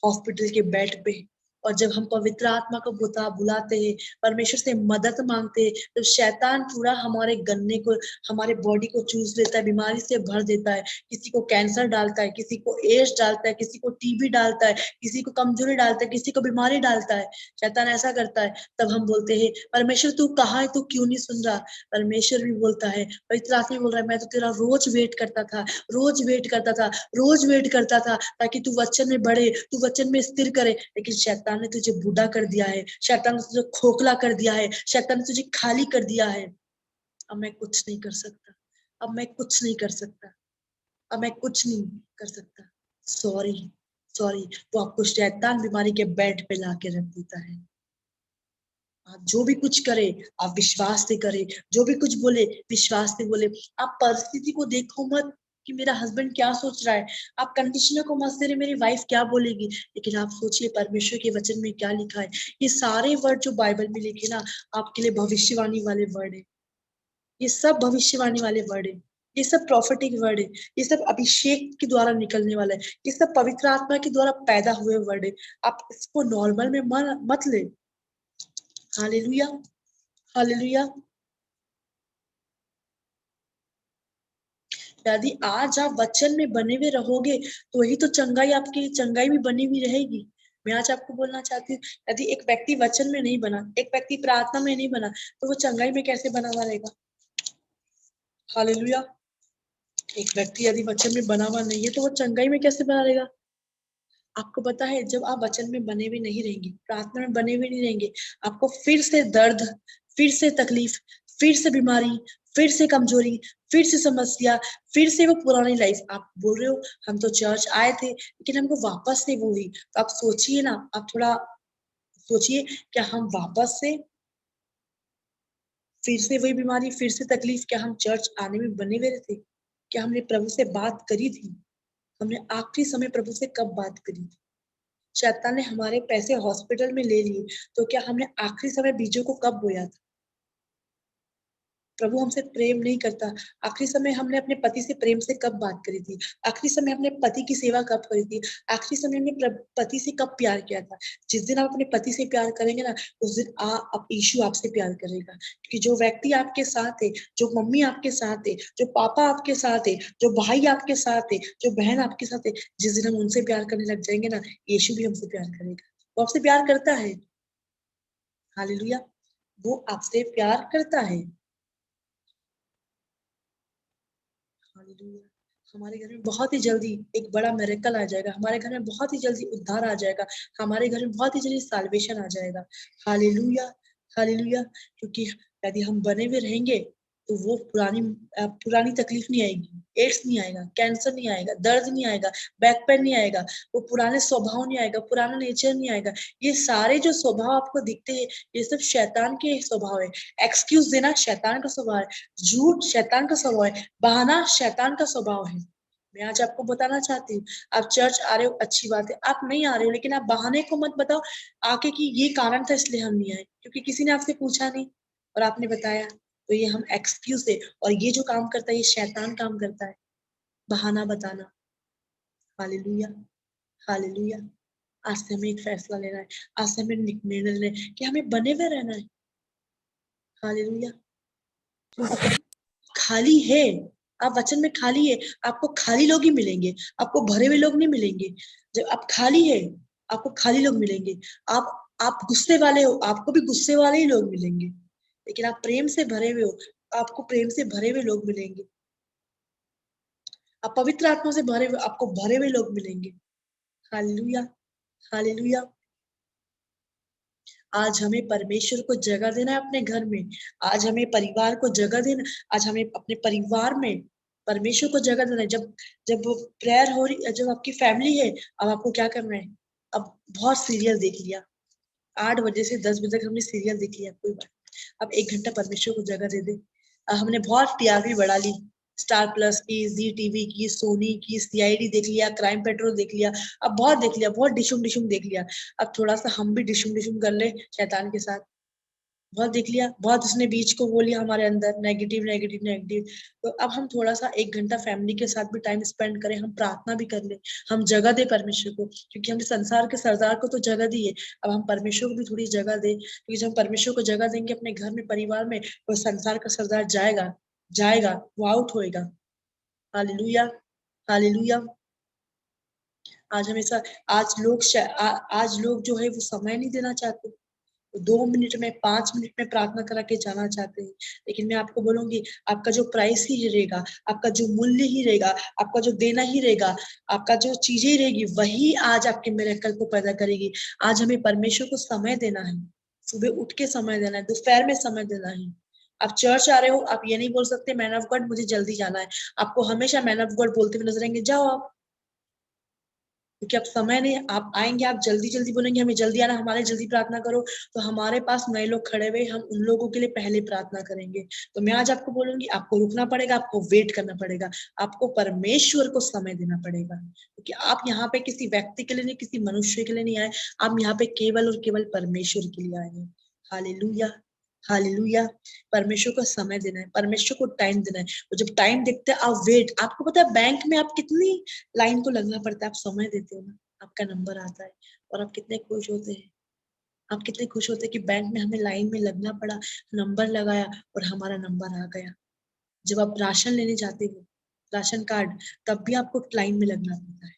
हॉस्पिटल के बेड पे, और जब हम पवित्र आत्मा को बुलाते हैं, परमेश्वर से मदद मांगते हैं, तो शैतान पूरा हमारे गन्ने को, हमारे बॉडी को चूस लेता है, बीमारी से भर देता है। किसी को कैंसर डालता है, किसी को एड्स डालता है, किसी को टीबी डालता है, किसी को कमजोरी डालता है, किसी को बीमारी डालता है। शैतान ऐसा करता है। तब हम बोलते हैं, परमेश्वर तू कहाँ है, तू क्यों नहीं सुन रहा? परमेश्वर भी बोलता है, पवित्र आत्मा बोल रहा है, मैं तो तेरा रोज वेट करता था, रोज वेट करता था, रोज वेट करता था, ताकि तू वचन में बढ़े, तू वचन में स्थिर करे। लेकिन शैतान ने तुझे बूढ़ा कर दिया है, शैतान ने तुझे खोखला कर दिया है, शैतान ने तुझे खाली कर दिया है। अब मैं कुछ नहीं कर सकता, अब मैं कुछ नहीं कर सकता, अब मैं कुछ नहीं कर सकता। Sorry, sorry. वो आपको शैतान बीमारी के बेड पे लाके रख देता है। आप जो भी कुछ करे, आप विश्वास से करे, जो भी कुछ बोले विश्वास से बोले। आप परिस्थिति को देखो मत कि मेरा हस्बैंड क्या सोच रहा है, आप कंडीशनर को मत से मेरी वाइफ क्या बोलेगी, लेकिन आप सोचिए परमेश्वर के वचन में क्या लिखा है। ये सारे वर्ड जो बाइबल में लिखे ना, आपके लिए भविष्यवाणी वाले वर्ड है। ये सब भविष्यवाणी वाले वर्ड है, ये सब प्रॉफिटिक वर्ड है, ये सब अभिषेक के द्वारा निकलने वाला है, ये सब पवित्र आत्मा के द्वारा पैदा हुए वर्ड है। आप इसको नॉर्मल में मत ले। Hallelujah, hallelujah. यदि आज आप वचन में बने हुए रहोगे, तो वही तो चंगाई, आपकी चंगाई भी बनी हुई रहेगी। मैं आज आपको बोलना चाहती हूँ, यदि एक व्यक्ति वचन में नहीं बना, एक व्यक्ति प्रार्थना में नहीं बना, तो वो चंगाई में कैसे बना हुआ रहेगा? हालेलुया। एक व्यक्ति यदि वचन में बना हुआ नहीं है, तो वो चंगाई में कैसे बना रहेगा? आपको पता है, जब आप वचन में बने हुए नहीं रहेंगे, प्रार्थना में बने हुए नहीं रहेंगे, आपको फिर से दर्द, फिर से तकलीफ, फिर से बीमारी, फिर से कमजोरी, फिर से समस्या, फिर से वो पुरानी लाइफ। आप बोल रहे हो, हम तो चर्च आए थे लेकिन हमको वापस से वो हुई। तो आप सोचिए ना, आप थोड़ा सोचिए, क्या हम वापस से फिर से वही बीमारी, फिर से तकलीफ, क्या हम चर्च आने में बने हुए थे? क्या हमने प्रभु से बात करी थी? हमने आखिरी समय प्रभु से कब बात करी थी? शैतान ने हमारे पैसे हॉस्पिटल में ले लिए, तो क्या हमने आखिरी समय बीजों को कब बोया था? प्रभु हमसे प्रेम नहीं करता। आखिरी समय हमने अपने पति से प्रेम से कब बात करी थी? आखिरी समय हमने पति की सेवा कब करी थी? आखिरी समय हमने पति से कब प्यार किया था? जिस दिन आप अपने पति से प्यार करेंगे ना, उस दिन आप यीशु आपसे प्यार करेगा। क्योंकि जो व्यक्ति आपके साथ है, जो मम्मी आपके साथ है, जो पापा आपके साथ है, जो भाई आपके साथ है, जो बहन आपके साथ है, जिस दिन हम उनसे प्यार करने लग जाएंगे ना, यीशु भी हमसे प्यार करेगा। वो आपसे प्यार करता है। हालेलुया। वो आपसे प्यार करता है। हालेलुया। हमारे घर में बहुत ही जल्दी एक बड़ा मिरेकल आ जाएगा, हमारे घर में बहुत ही जल्दी उद्धार आ जाएगा, हमारे घर में बहुत ही जल्दी साल्वेशन आ जाएगा। Hallelujah, hallelujah. क्योंकि यदि हम बने हुए रहेंगे, तो वो पुरानी तकलीफ नहीं आएगी, एड्स नहीं आएगा, कैंसर नहीं आएगा, दर्द नहीं आएगा, बैक पेन नहीं आएगा, वो पुराने स्वभाव नहीं आएगा, पुराना नेचर नहीं आएगा। ये सारे जो स्वभाव आपको दिखते हैं, ये सब शैतान के स्वभाव है। एक्सक्यूज देना शैतान का स्वभाव है, झूठ शैतान का स्वभाव है, बहाना शैतान का स्वभाव है। मैं आज आपको बताना चाहती हूँ, आप चर्च आ रहे हो, अच्छी बात है, आप नहीं आ रहे हो, लेकिन आप बहाने को मत बताओ आके कि ये कारण था इसलिए हम नहीं आए, क्योंकि किसी ने आपसे पूछा नहीं और आपने बताया। तो ये हम एक्सक्यूज है, और ये जो काम करता है, ये शैतान काम करता है, बहाना बताना। Hallelujah, hallelujah. आज से हमें एक फैसला लेना है, आज से हमें निर्णय लेना है कि हमें बने हुए रहना है। हालेलुया। खाली है, आप वचन में खाली है, आपको खाली लोग ही मिलेंगे, आपको भरे हुए लोग नहीं मिलेंगे। जब आप खाली है, आपको खाली लोग मिलेंगे। आप गुस्से वाले हो, आपको भी गुस्से वाले ही लोग मिलेंगे, लेकिन आप प्रेम से भरे हुए हो, आपको प्रेम से भरे हुए लोग मिलेंगे। आप पवित्र आत्मा से भरे हुए, आपको भरे हुए लोग मिलेंगे। Hallelujah, hallelujah. आज हमें परमेश्वर को जगह देना है अपने घर में, आज हमें परिवार को जगह देना, आज हमें अपने परिवार में परमेश्वर को जगह देना है। जब जब प्रेयर हो रही, जब आपकी फैमिली है, अब आपको क्या करना है? अब बहुत सीरियल देख लिया, 8 बजे से 10 बजे तक हमने सीरियल देख लिया, कोई बात, अब 1 घंटा परमेश्वर को जगह दे दे। हमने बहुत टीआरपी बढ़ा ली, स्टार प्लस की, जी टीवी की, सोनी की, सीआईडी देख लिया, क्राइम पेट्रोल देख लिया, अब बहुत देख लिया, बहुत डिशुम डिशुम देख लिया। अब थोड़ा सा हम भी डिशुम डिशुम कर ले शैतान के साथ। बहुत देख लिया, बहुत उसने बीज को वो लिया हमारे अंदर, नेगेटिव नेगेटिव नेगेटिव। तो अब हम थोड़ा सा 1 घंटा फैमिली के साथ भी टाइम स्पेंड करें, हम प्रार्थना भी कर ले, हम जगह दे परमेश्वर को, क्योंकि हमने संसार के सरदार को तो जगह दी है, अब हम परमेश्वर को भी थोड़ी जगह दे, क्योंकि जब हम परमेश्वर को जगह देंगे अपने घर में, परिवार में, वो संसार का सरदार जाएगा, जाएगा, वो आउट होएगा। Hallelujah, hallelujah. आज हमेशा, आज लोग जो है वो समय नहीं देना चाहते, 2 मिनट में, 5 मिनट में प्रार्थना करा के जाना चाहते हैं। लेकिन मैं आपको बोलूंगी, आपका जो प्राइस ही रहेगा, आपका जो मूल्य ही रहेगा, आपका जो देना ही रहेगा, आपका जो चीजें रहेगी, वही आज आपके मिरेकल को पैदा करेगी। आज हमें परमेश्वर को समय देना है, सुबह उठ के समय देना है, दोपहर में समय देना है। आप चर्च आ रहे हो, आप ये नहीं बोल सकते मैन ऑफ गॉड मुझे जल्दी जाना है, आपको हमेशा मैन ऑफ गॉड बोलते हुए नजर आएंगे, जाओ आप, क्योंकि अब समय नहीं, आप आएंगे, आप जल्दी जल्दी बोलेंगे हमें जल्दी आना, हमारे जल्दी प्रार्थना करो, तो हमारे पास नए लोग खड़े हुए, हम उन लोगों के लिए पहले प्रार्थना करेंगे। तो मैं आज आपको बोलूंगी, आपको रुकना पड़ेगा, आपको वेट करना पड़ेगा, आपको परमेश्वर को समय देना पड़ेगा, क्योंकि आप यहाँ पे किसी व्यक्ति के लिए नहीं, किसी मनुष्य के लिए नहीं आए, आप यहाँ पे केवल और केवल परमेश्वर के लिए आए हैं। Hallelujah, hallelujah. परमेश्वर को समय देना है, परमेश्वर को टाइम देना है, और जब टाइम देखते हैं आप वेट, आपको पता है बैंक में आप कितनी लाइन को लगना पड़ता है, आप समय देते हो ना, आपका नंबर आता है, और आप कितने खुश होते हैं, आप कितने खुश होते हैं कि बैंक में हमें लाइन में लगना पड़ा, नंबर लगाया और हमारा नंबर आ गया। जब आप राशन लेने जाते हो, राशन कार्ड, तब भी आपको लाइन में लगना पड़ता है,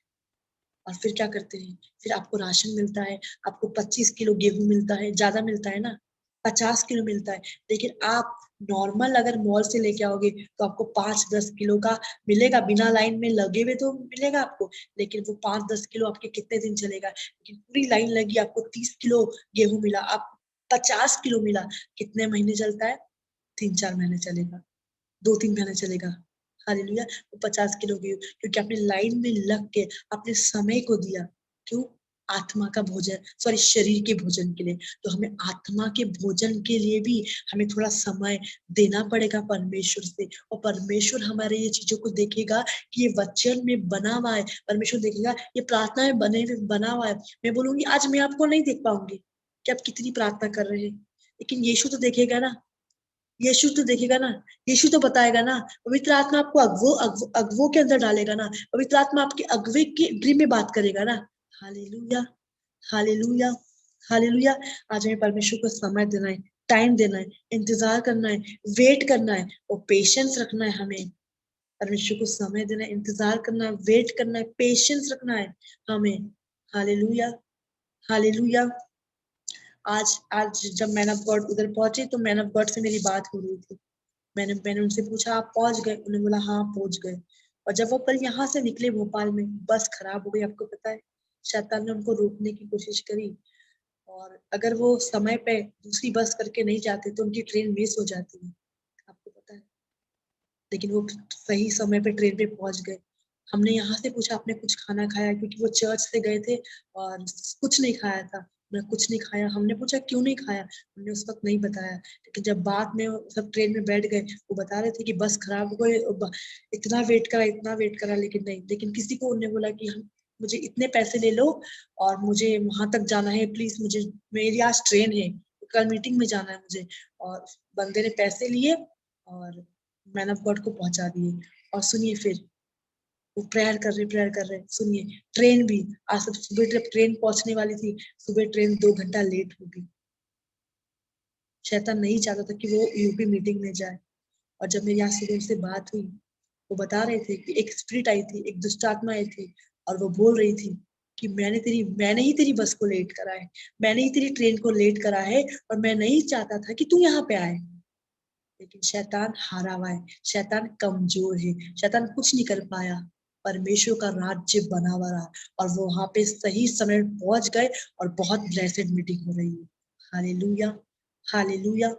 और फिर क्या करते हैं, फिर आपको राशन मिलता है, आपको 25 किलो गेहूं मिलता है, ज्यादा मिलता है ना, 50 किलो मिलता है, लेकिन आप नॉर्मल अगर मॉल से लेके आओगे तो आपको 5-10 किलो का मिलेगा, बिना लाइन में लगे हुए तो मिलेगा आपको, लेकिन वो 5-10 किलो आपके कितने दिन चलेगा, लेकिन पूरी लाइन लगी, आपको 30 किलो गेहूं मिला, आप 50 किलो मिला, कितने महीने चलता है? 3-4 महीने चलेगा, 2-3 महीने चलेगा। हालेलुया। वो 50 किलो गेहूं, क्योंकि आपने लाइन में लग के अपने समय को दिया। क्यों? आत्मा का भोजन, सॉरी, शरीर के भोजन के लिए। तो हमें आत्मा के भोजन के लिए भी हमें थोड़ा समय देना पड़ेगा परमेश्वर से, और परमेश्वर हमारे ये चीजों को देखेगा कि ये वचन में बना हुआ है, परमेश्वर देखेगा ये प्रार्थना में बना हुआ है। मैं बोलूंगी आज मैं आपको नहीं देख पाऊंगी कि आप कितनी प्रार्थना कर रहे हैं, लेकिन यीशु तो देखेगा ना, यीशु तो देखेगा ना, यीशु तो बताएगा ना, पवित्र आत्मा आपको अगवों के अंदर डालेगा ना, पवित्र आत्मा आपके अगवे के गृह में बात करेगा ना। Hallelujah, hallelujah, hallelujah. आज हमें परमेश्वर को समय देना है, टाइम देना है, इंतजार करना है, वेट करना है, और पेशेंस रखना है। हमें परमेश्वर को समय देना है, इंतजार करना है, वेट करना है, पेशेंस रखना है हमें। Hallelujah, hallelujah. आज आज जब मैन ऑफ गॉड उधर पहुंचे तो मैन ऑफ गॉड से मेरी बात हो रही थी, मैंने उनसे पूछा आप पहुंच गए? उन्होंने बोला हाँ पहुंच गए। और जब वो कल यहाँ से निकले भोपाल में, बस खराब हो गई, आपको पता है, शैतान ने उनको रोकने की कोशिश करी, और अगर वो समय पे दूसरी बस करके नहीं जाते तो उनकी ट्रेन मिस हो जाती है, आपको पता है, लेकिन वो सही समय पे ट्रेन पे पहुंच गए। हमने यहाँ से पूछा आपने कुछ खाना खाया, क्योंकि वो चर्च से गए थे और कुछ नहीं खाया था, मैं कुछ नहीं खाया। हमने पूछा क्यों नहीं खाया, हमने उस वक्त नहीं बताया, लेकिन जब बाद में वो सब ट्रेन में बैठ गए, वो बता रहे थे कि बस खराब हो गई, इतना वेट करा, इतना वेट करा, लेकिन नहीं, लेकिन किसी को उन्होंने बोला कि हम, मुझे इतने पैसे ले लो और मुझे वहां तक जाना है प्लीज, मुझे, मेरी आज ट्रेन है, कल मीटिंग में जाना है मुझे। और बंदे ने पैसे लिए और मैन ऑफ गॉड को पहुंचा दिए। और सुनिए, फिर वो प्रेयर कर रहे, सुनिए, ट्रेन भी, आज सब सुबह जब ट्रेन पहुंचने वाली थी, सुबह ट्रेन 2 घंटा लेट हो गई। शैतान नहीं चाहता था कि वो यूपी मीटिंग में जाए। और जब मेरी आज सुबह उनसे बात हुई, वो बता रहे थे कि एक स्पिरिट आई थी, एक दुष्ट आत्मा आई थी, और वो बोल रही थी कि मैंने ही तेरी बस को लेट करा है, मैंने ही तेरी ट्रेन को लेट करा है, और मैं नहीं चाहता था कि तू यहाँ पे आए। लेकिन शैतान हारा हुआ है, शैतान कमजोर है, शैतान कुछ नहीं कर पाया। परमेश्वर का राज्य बना हुआ रहा, और वो वहां पे सही समय में पहुंच गए, और बहुत ब्लेसेड मीटिंग हो रही है। Hallelujah, hallelujah,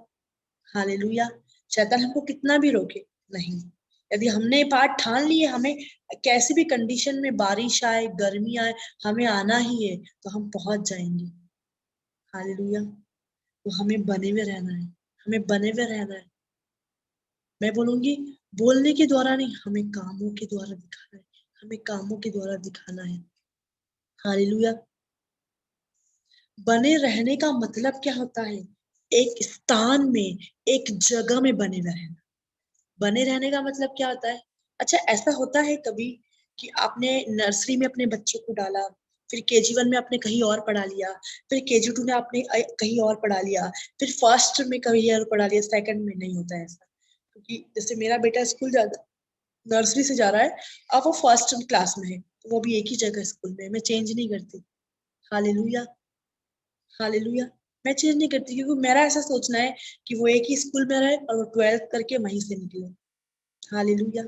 hallelujah. शैतान हमको कितना भी रोके, नहीं। यदि हमने बात ठान ली है, हमें कैसी भी कंडीशन में, बारिश आए, गर्मी आए, हमें आना ही है, तो हम पहुंच जाएंगे। हालेलुया। तो हमें बने हुए रहना है, हमें बने हुए रहना है। मैं बोलूंगी, बोलने के द्वारा नहीं, हमें कामों के द्वारा दिखाना है, हमें कामों के द्वारा दिखाना है। हालेलुया। बने रहने का मतलब क्या होता है? एक स्थान में, एक जगह में बने हुए रहना। बने रहने का मतलब क्या होता है? अच्छा, ऐसा होता है कभी कि आपने नर्सरी में अपने बच्चे को डाला, फिर KG 1 में आपने कहीं और पढ़ा लिया, फिर KG 2 में आपने कहीं और पढ़ा लिया, फिर फर्स्ट में कहीं और पढ़ा लिया, सेकंड में नहीं होता है ऐसा। क्योंकि जैसे मेरा बेटा स्कूल जाता, नर्सरी से जा रहा है, अब वो फर्स्ट क्लास में है, तो वो भी एक ही जगह स्कूल में है, मैं चेंज नहीं करती। Hallelujah, hallelujah. मैं चेंज नहीं करती, क्योंकि मेरा ऐसा सोचना है कि वो एक ही स्कूल में रहे और वो 12th करके वहीं से निकले। हालेलुया।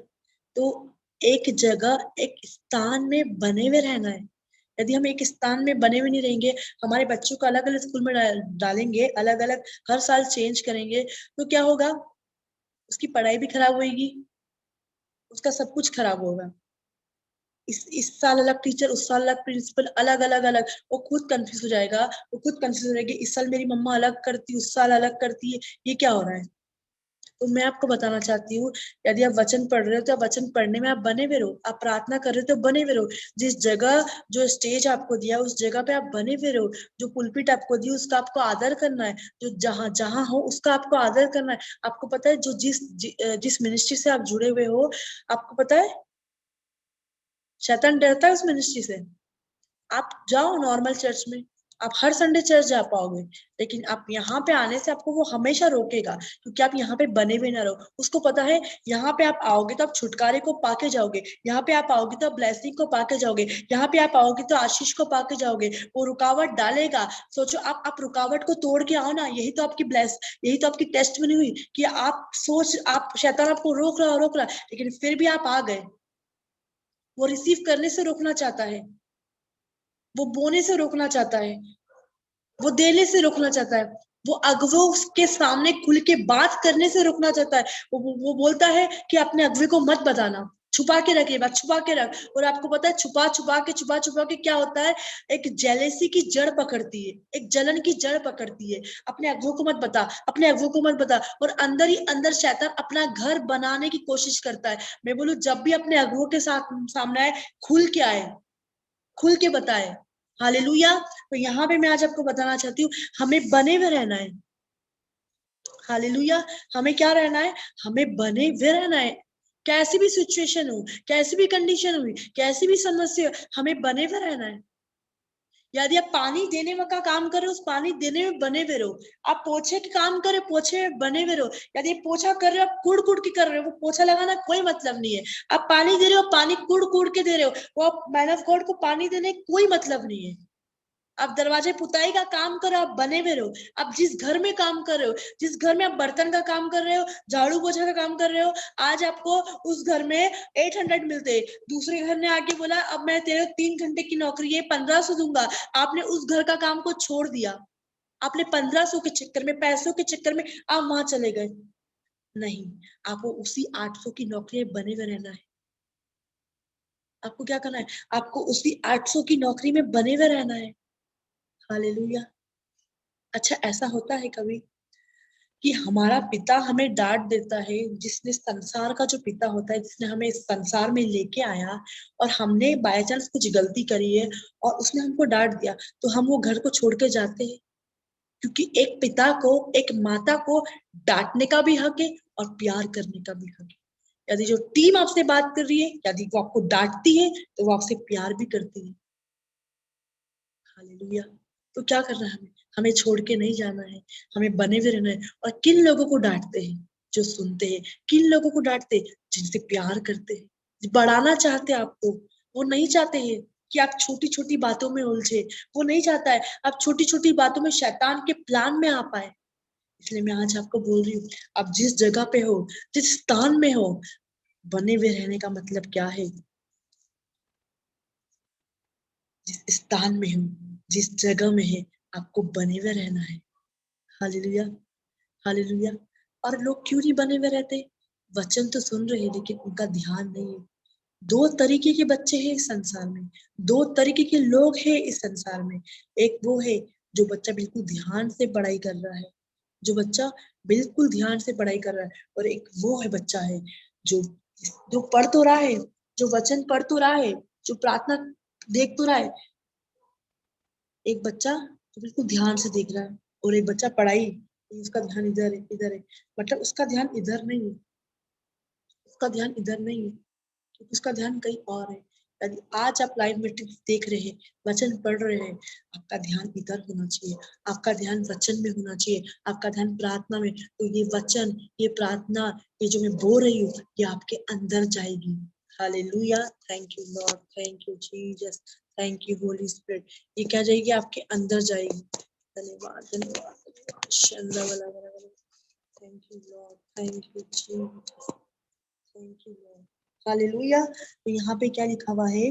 तो एक जगह, एक स्थान में बने हुए रहना है। यदि हम एक स्थान में बने हुए नहीं रहेंगे, हमारे बच्चों को अलग अलग स्कूल में डालेंगे, अलग अलग हर साल चेंज करेंगे, तो क्या होगा? उसकी पढ़ाई भी खराब होगी, उसका सब कुछ खराब होगा। इस साल अलग टीचर, उस साल अलग प्रिंसिपल, अलग अलग अलग, वो खुद कंफ्यूज हो जाएगा, वो खुद कंफ्यूज हो जाएगी, इस साल मेरी मम्मा अलग करती, उस साल अलग करती है, ये क्या हो रहा है? तो मैं आपको बताना चाहती हूँ, यदि आप वचन पढ़ रहे हो तो आप वचन पढ़ने में आप बने हुए रहो, आप प्रार्थना कर रहे हो तो बने हुए रहो, जिस जगह, जो स्टेज आपको दिया उस जगह पे आप बने हुए रहो, जो पुलपिट आपको दी उसका आपको आदर करना है, जो जहां जहां हो उसका आपको आदर करना है। आपको पता है, जो जिस मिनिस्ट्री से आप जुड़े हुए हो, आपको पता है शैतान डरता है उस मिनिस्ट्री से। आप जाओ नॉर्मल चर्च में, आप हर संडे चर्च जा पाओगे, लेकिन आप यहाँ पे आने से आपको वो हमेशा रोकेगा, क्योंकि आप यहाँ पे बने हुए ना रहो। उसको पता है यहाँ पे आप आओगे तो आप छुटकारे को पाके जाओगे, यहाँ पे आप आओगे तो आप ब्लेसिंग को पाके जाओगे, यहाँ पे आप आओगे तो आशीष को पाके जाओगे। वो रुकावट डालेगा। सोचो, आप रुकावट को तोड़ के आओ ना, यही तो आपकी टेस्ट में नहीं हुई कि आप शैतान आपको रोक रहा, लेकिन फिर भी आप आ गए। वो रिसीव करने से रोकना चाहता है, वो बोने से रोकना चाहता है, वो देने से रोकना चाहता है, वो अगुवों के सामने खुल के बात करने से रोकना चाहता है। वो बोलता है कि अपने अगुवे को मत बताना, छुपा के रख, ये बात छुपा के रख। और आपको पता है, छुपा छुपा के क्या होता है? एक जेलेसी की जड़ पकड़ती है, एक जलन की जड़ पकड़ती है। अपने अगुवों को मत बता, अपने अगुवों को मत बता, और अंदर ही अंदर शैतान अपना घर बनाने की कोशिश करता है। मैं बोलूं, जब भी अपने अगुवों के साथ सामने आए, खुल के आए, खुल के बताए। हालेलुया। तो यहाँ पे मैं आज आपको बताना चाहती हूँ, हमें बने हुए रहना है। हालेलुया। हमें क्या रहना है? हमें बने हुए रहना है। कैसी भी सिचुएशन हो, कैसी भी कंडीशन हुई, कैसी भी समस्या हो, हमें बने हुए रहना है। यदि आप पानी देने में का काम कर रहे हो, उस पानी देने में बने हुए रहो। आप पोछे के काम कर रहे हो, पोछे में बने हुए रहो। यदि पोछा कर रहे हो, आप कुड़ कुड़ के कर रहे हो, वो पोछा लगाना कोई मतलब नहीं है। आप पानी दे रहे हो, पानी कुड़ कुड़ के दे रहे हो, वो मैन ऑफ गॉड को पानी देने कोई मतलब नहीं है। आप दरवाजे पुताई का काम करो, आप बने हुए रहो। आप जिस घर में काम कर रहे हो, जिस घर में आप बर्तन का काम कर रहे हो, झाड़ू पोछा का काम कर रहे हो, आज आपको उस घर में 800 मिलते, दूसरे घर ने आके बोला अब मैं तेरे 3 घंटे की नौकरी है, 1500 दूंगा। आपने उस घर का काम को छोड़ दिया, आपने 1500 के चक्कर में, पैसों के चक्कर में आप वहां चले गए। नहीं, आपको उसी 800 की नौकरी में बने हुए रहना है। आपको क्या करना है? आपको उसी 800 की नौकरी में बने हुए रहना है। हालेलुया। अच्छा, ऐसा होता है कभी कि हमारा पिता हमें डांट देता है, जिसने संसार का जो पिता होता है, जिसने हमें इस संसार में लेके आया, और हमने बाय चांस कुछ गलती करी है और उसने हमको डांट दिया, तो हम वो घर को छोड़ के जाते हैं। क्योंकि एक पिता को, एक माता को डांटने का भी हक है और प्यार करने का भी हक है। यदि जो टीम आपसे बात कर रही है, यदि वो आपको डांटती है, तो वो आपसे प्यार भी करती है। हालेलुया। तो क्या करना है? हमें हमें छोड़ के नहीं जाना है, हमें बने हुए रहना है। और किन लोगों को डांटते हैं? जो सुनते हैं। किन लोगों को डांटते हैं? जिनसे प्यार करते हैं, बढ़ाना चाहते हैं आपको, वो नहीं चाहते हैं कि आप छोटी छोटी बातों में उलझे। वो नहीं चाहता है आप छोटी छोटी बातों में शैतान के प्लान में आ पाए। इसलिए मैं आज आपको बोल रही हूँ, आप जिस जगह पे हो, जिस स्थान में हो, बने हुए रहने का मतलब क्या है? जिस स्थान में हो, जिस जगह में है, आपको बने हुए रहना है। Hallelujah, hallelujah. और लोग क्यों नहीं बने हुए रहते? वचन तो सुन रहे हैं लेकिन उनका ध्यान नहीं है। दो तरीके के बच्चे हैं इस संसार में, दो तरीके के लोग हैं इस संसार में। एक वो है जो बच्चा बिल्कुल ध्यान से पढ़ाई कर रहा है, जो बच्चा बिल्कुल ध्यान से पढ़ाई कर रहा है, और एक वो है बच्चा है जो जो पढ़ तो रहा है, जो वचन पढ़ तो रहा है, जो प्रार्थना देख तो रहा है। एक बच्चा जो बिल्कुल ध्यान से देख रहा है, और एक बच्चा पढ़ाई, उसका ध्यान इधर है, इधर है। मतलब उसका ध्यान इधर नहीं है, उसका ध्यान इधर नहीं है, क्योंकि उसका ध्यान कहीं और है। यदि आज आप लाइव मीटिंग देख रहे हैं, वचन पढ़ रहे हैं, आपका ध्यान इधर होना चाहिए, आपका ध्यान वचन में होना चाहिए, आपका ध्यान प्रार्थना में। तो ये वचन, ये प्रार्थना, ये जो मैं बोल रही हूँ, ये आपके अंदर जाएगी। Hallelujah, thank you Lord, thank you Jesus, thank you Holi spirit. ये क्या जाएगी? आपके अंदर जाएगी। धन्यवाद, धन्यवाद, धन्यवाद। शंदा वाला वाला वाला। Thank you Lord, thank you Jesus, thank you Lord. Hallelujah. तो यहाँ पे क्या लिखा हुआ है?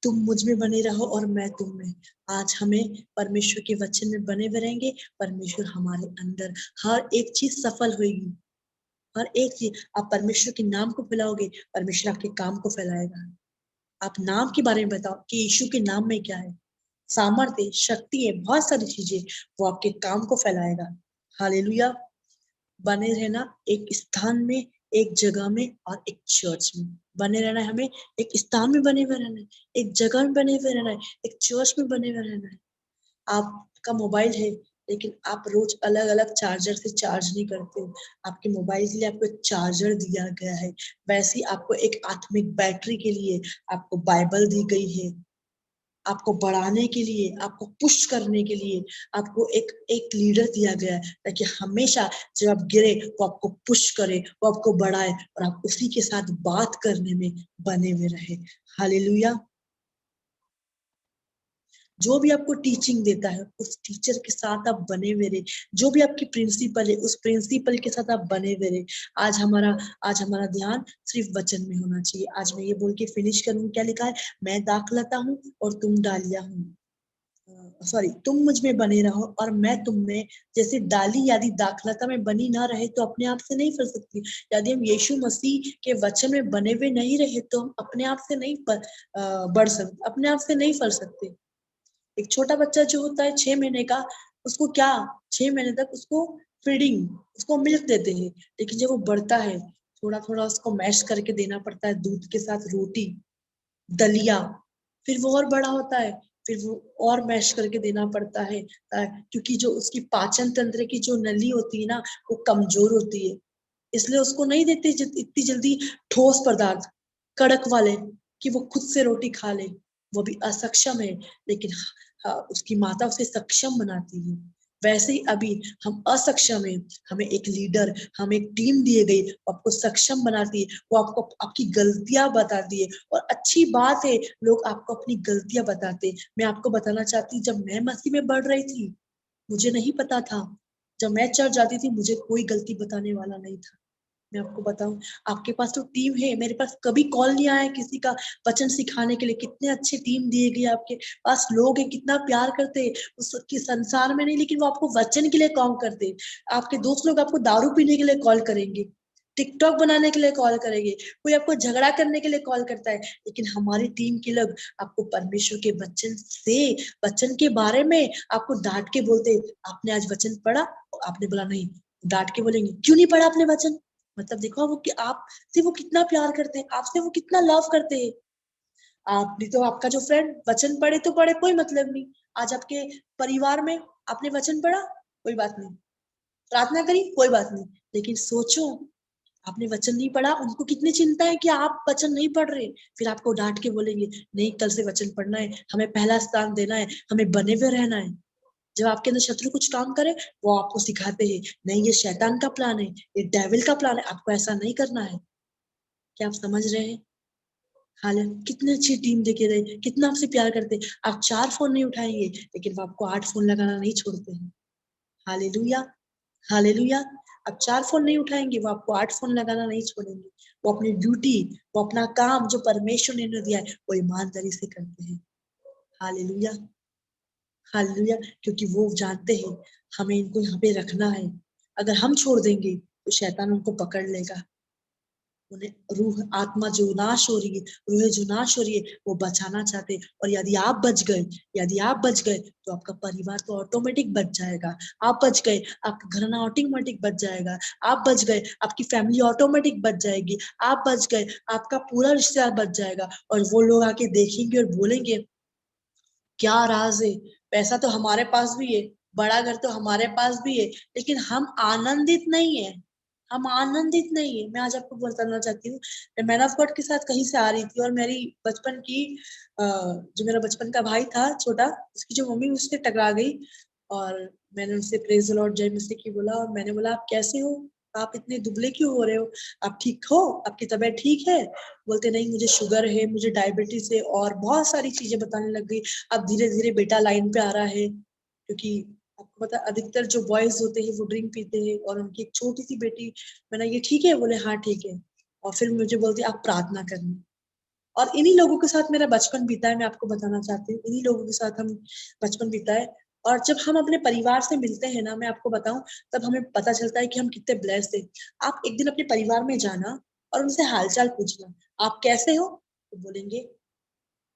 तुम मुझ में बने रहो और मैं तुम में। आज हमें परमेश्वर के वचन में बने हुए रहेंगे, परमेश्वर हमारे अंदर, हर एक चीज सफल होगी। हर एक चीज, आप परमेश्वर के नाम को फैलाओगे, परमेश्वर आपके काम को फैलाएगा। आप नाम के बारे में बताओ कि यीशु के नाम में क्या है, सामर्थ्य, शक्ति है, बहुत सारी चीजें, वो आपके काम को फैलाएगा। हालेलुया। बने रहना एक स्थान में, एक जगह में और एक चर्च में बने रहना है। हमें एक स्थान में बने हुए रहना है, एक जगह में बने हुए रहना है, एक चर्च में बने हुए रहना है। आपका मोबाइल है, लेकिन आप रोज अलग अलग चार्जर से चार्ज नहीं करते हो। आपके मोबाइल के लिए आपको एक चार्जर दिया गया है, वैसे ही आपको एक आत्मिक बैटरी के लिए आपको बाइबल दी गई है। आपको बढ़ाने के लिए, आपको पुश करने के लिए आपको एक एक लीडर दिया गया है, ताकि हमेशा जब आप गिरे वो आपको पुश करे, वो आपको बढ़ाए, और आप उसी के साथ बात करने में बने हुए रहे। हालेलुया। जो भी आपको टीचिंग देता है, उस टीचर के साथ आप बने हुए रहे। जो भी आपकी प्रिंसिपल है, उस प्रिंसिपल के साथ आप बने हुए रहे। आज हमारा आज हमारा ध्यान सिर्फ वचन में होना चाहिए। आज मैं ये बोल के फिनिश करूँ, क्या लिखा है? मैं दाखलता हूँ और तुम डालियां हूँ। सॉरी, तुम मुझ में बने रहो और मैं तुम में। जैसे डाली यदि दाखलता में बनी ना रहे तो अपने आप से नहीं फल सकती। यदि हम यीशु मसीह के वचन में बने हुए नहीं रहे तो हम अपने आप से नहीं बढ़ सकते, अपने आप से नहीं फल सकते। एक छोटा बच्चा जो होता है 6 महीने का, उसको क्या, 6 महीने तक उसको फीडिंग, उसको मिल्क देते हैं। लेकिन जब वो बढ़ता है, थोड़ा थोड़ा उसको मैश करके देना पड़ता है, दूध के साथ रोटी, दलिया। फिर वो और बड़ा होता है, फिर वो और मैश करके देना पड़ता है, क्योंकि जो उसकी पाचन तंत्र की जो नली होती है ना, वो कमजोर होती है। इसलिए उसको नहीं देते इतनी जल्दी ठोस पदार्थ, कड़क वाले, कि वो खुद से रोटी खा ले। वो भी असक्षम है, लेकिन उसकी माता उसे सक्षम बनाती है। वैसे ही अभी हम असक्षम है, हमें एक लीडर, हमें एक टीम दी गई, वो आपको सक्षम बनाती है, वो आपको आपकी गलतियां बताती है। और अच्छी बात है, लोग आपको अपनी गलतियां बताते। मैं आपको बताना चाहती हूँ, जब मैं मसीह में बढ़ रही थी, मुझे नहीं पता था। जब मैं चर्च जाती थी, मुझे कोई गलती बताने वाला नहीं था। मैं आपको बताऊं, आपके पास तो टीम है, मेरे पास कभी कॉल नहीं आया किसी का वचन सिखाने के लिए। कितने अच्छे टीम दिए गए आपके पास, लोग हैं, कितना प्यार करते हैं उसके संसार में नहीं, लेकिन वो आपको वचन के लिए कॉल करते हैं। आपके दोस्त लोग आपको दारू पीने के लिए कॉल करेंगे, टिकटॉक बनाने के लिए कॉल करेंगे, कोई आपको झगड़ा करने के लिए कॉल करता है। लेकिन हमारी टीम के लोग आपको परमेश्वर के वचन से, वचन के बारे में आपको डांट के बोलते हैं, आपने आज वचन पढ़ा? आपने बोला नहीं, डांट के बोलेंगे, क्यों नहीं पढ़ा आपने वचन? मतलब देखो वो कि आपसे वो कितना प्यार करते हैं, आपसे वो कितना लव करते हैं। आपने तो, आपका जो फ्रेंड वचन पढ़े तो पढ़े, कोई मतलब नहीं। आज आपके परिवार में आपने वचन पढ़ा, कोई बात नहीं, प्रार्थना करी, कोई बात नहीं। लेकिन सोचो, आपने वचन नहीं पढ़ा, उनको कितनी चिंता है कि आप वचन नहीं पढ़ रहे। फिर आपको डांट के बोलेंगे, नहीं कल से वचन पढ़ना है, हमें पहला स्थान देना है, हमें बने हुए रहना है। जब आपके अंदर शत्रु कुछ काम करे, वो आपको सिखाते हैं, नहीं ये शैतान का प्लान है, ये डेविल का प्लान है, आपको ऐसा नहीं करना है। क्या आप समझ रहे हैं? हाल कितने अच्छी टीम देके रहे, कितना आपसे प्यार करते। आप 4 फोन नहीं उठाएंगे लेकिन वो आपको 8 फोन लगाना नहीं छोड़ते हैं। Hallelujah, hallelujah. आप 4 फोन नहीं उठाएंगे, वो आपको 8 फोन लगाना नहीं छोड़ेंगे। वो अपनी ड्यूटी, वो अपना काम जो परमेश्वर ने इन्हें दिया है वो ईमानदारी से करते हैं। Hallelujah, hallelujah. क्योंकि वो जानते हैं हमें इनको यहाँ पे रखना है। अगर हम छोड़ देंगे तो शैतान उनको पकड़ लेगा। उन्हें रूह आत्मा जो नाश हो रही है, रूह जो नाश हो रही है, वो बचाना चाहते हैं। और यदि आप बच गए, यदि आप बच गए तो आपका परिवार तो ऑटोमेटिक बच जाएगा। आप बच गए, आपका घराना ऑटोमेटिक बच जाएगा। आप बच गए, आपकी फैमिली ऑटोमेटिक बच जाएगी। आप बच गए, आपका पूरा रिश्तेदार बच जाएगा। और वो लोग आके देखेंगे और बोलेंगे क्या राज है, पैसा तो हमारे पास भी है, बड़ा घर तो हमारे पास भी है, लेकिन हम आनंदित नहीं है। हम आनंदित नहीं है। मैं आज आपको बताना चाहती हूँ, मैं मैन ऑफ गॉड के साथ कहीं से आ रही थी और मेरी बचपन की जो मेरा बचपन का भाई था छोटा, उसकी जो मम्मी उससे टकरा गई। और मैंने उनसे प्रेज द लॉर्ड जय मसीह की बोला। और मैंने बोला आप कैसे हो, आप इतने दुबले क्यों हो रहे हो, आप ठीक हो, आपकी तबीयत ठीक है? बोलते नहीं मुझे शुगर है, मुझे डायबिटीज है, और बहुत सारी चीजें बताने लग गई। अब धीरे धीरे बेटा लाइन पे आ रहा है, क्योंकि आपको पता अधिकतर जो बॉयज होते हैं वो ड्रिंक पीते हैं। और उनकी एक छोटी सी बेटी, मैंने ये ठीक है, बोले हाँ ठीक है। और फिर मुझे बोलती आप प्रार्थना करनी। और इन्हीं लोगों के साथ मेरा बचपन बीता है। मैं आपको बताना चाहती हूँ, इन्हीं लोगों के साथ हम बचपन बीता है। और जब हम अपने परिवार से मिलते हैं ना, मैं आपको बताऊं, तब हमें पता चलता है कि हम कितने ब्लेस्ड थे। आप एक दिन अपने परिवार में जाना और उनसे हालचाल पूछना, आप कैसे हो, तो बोलेंगे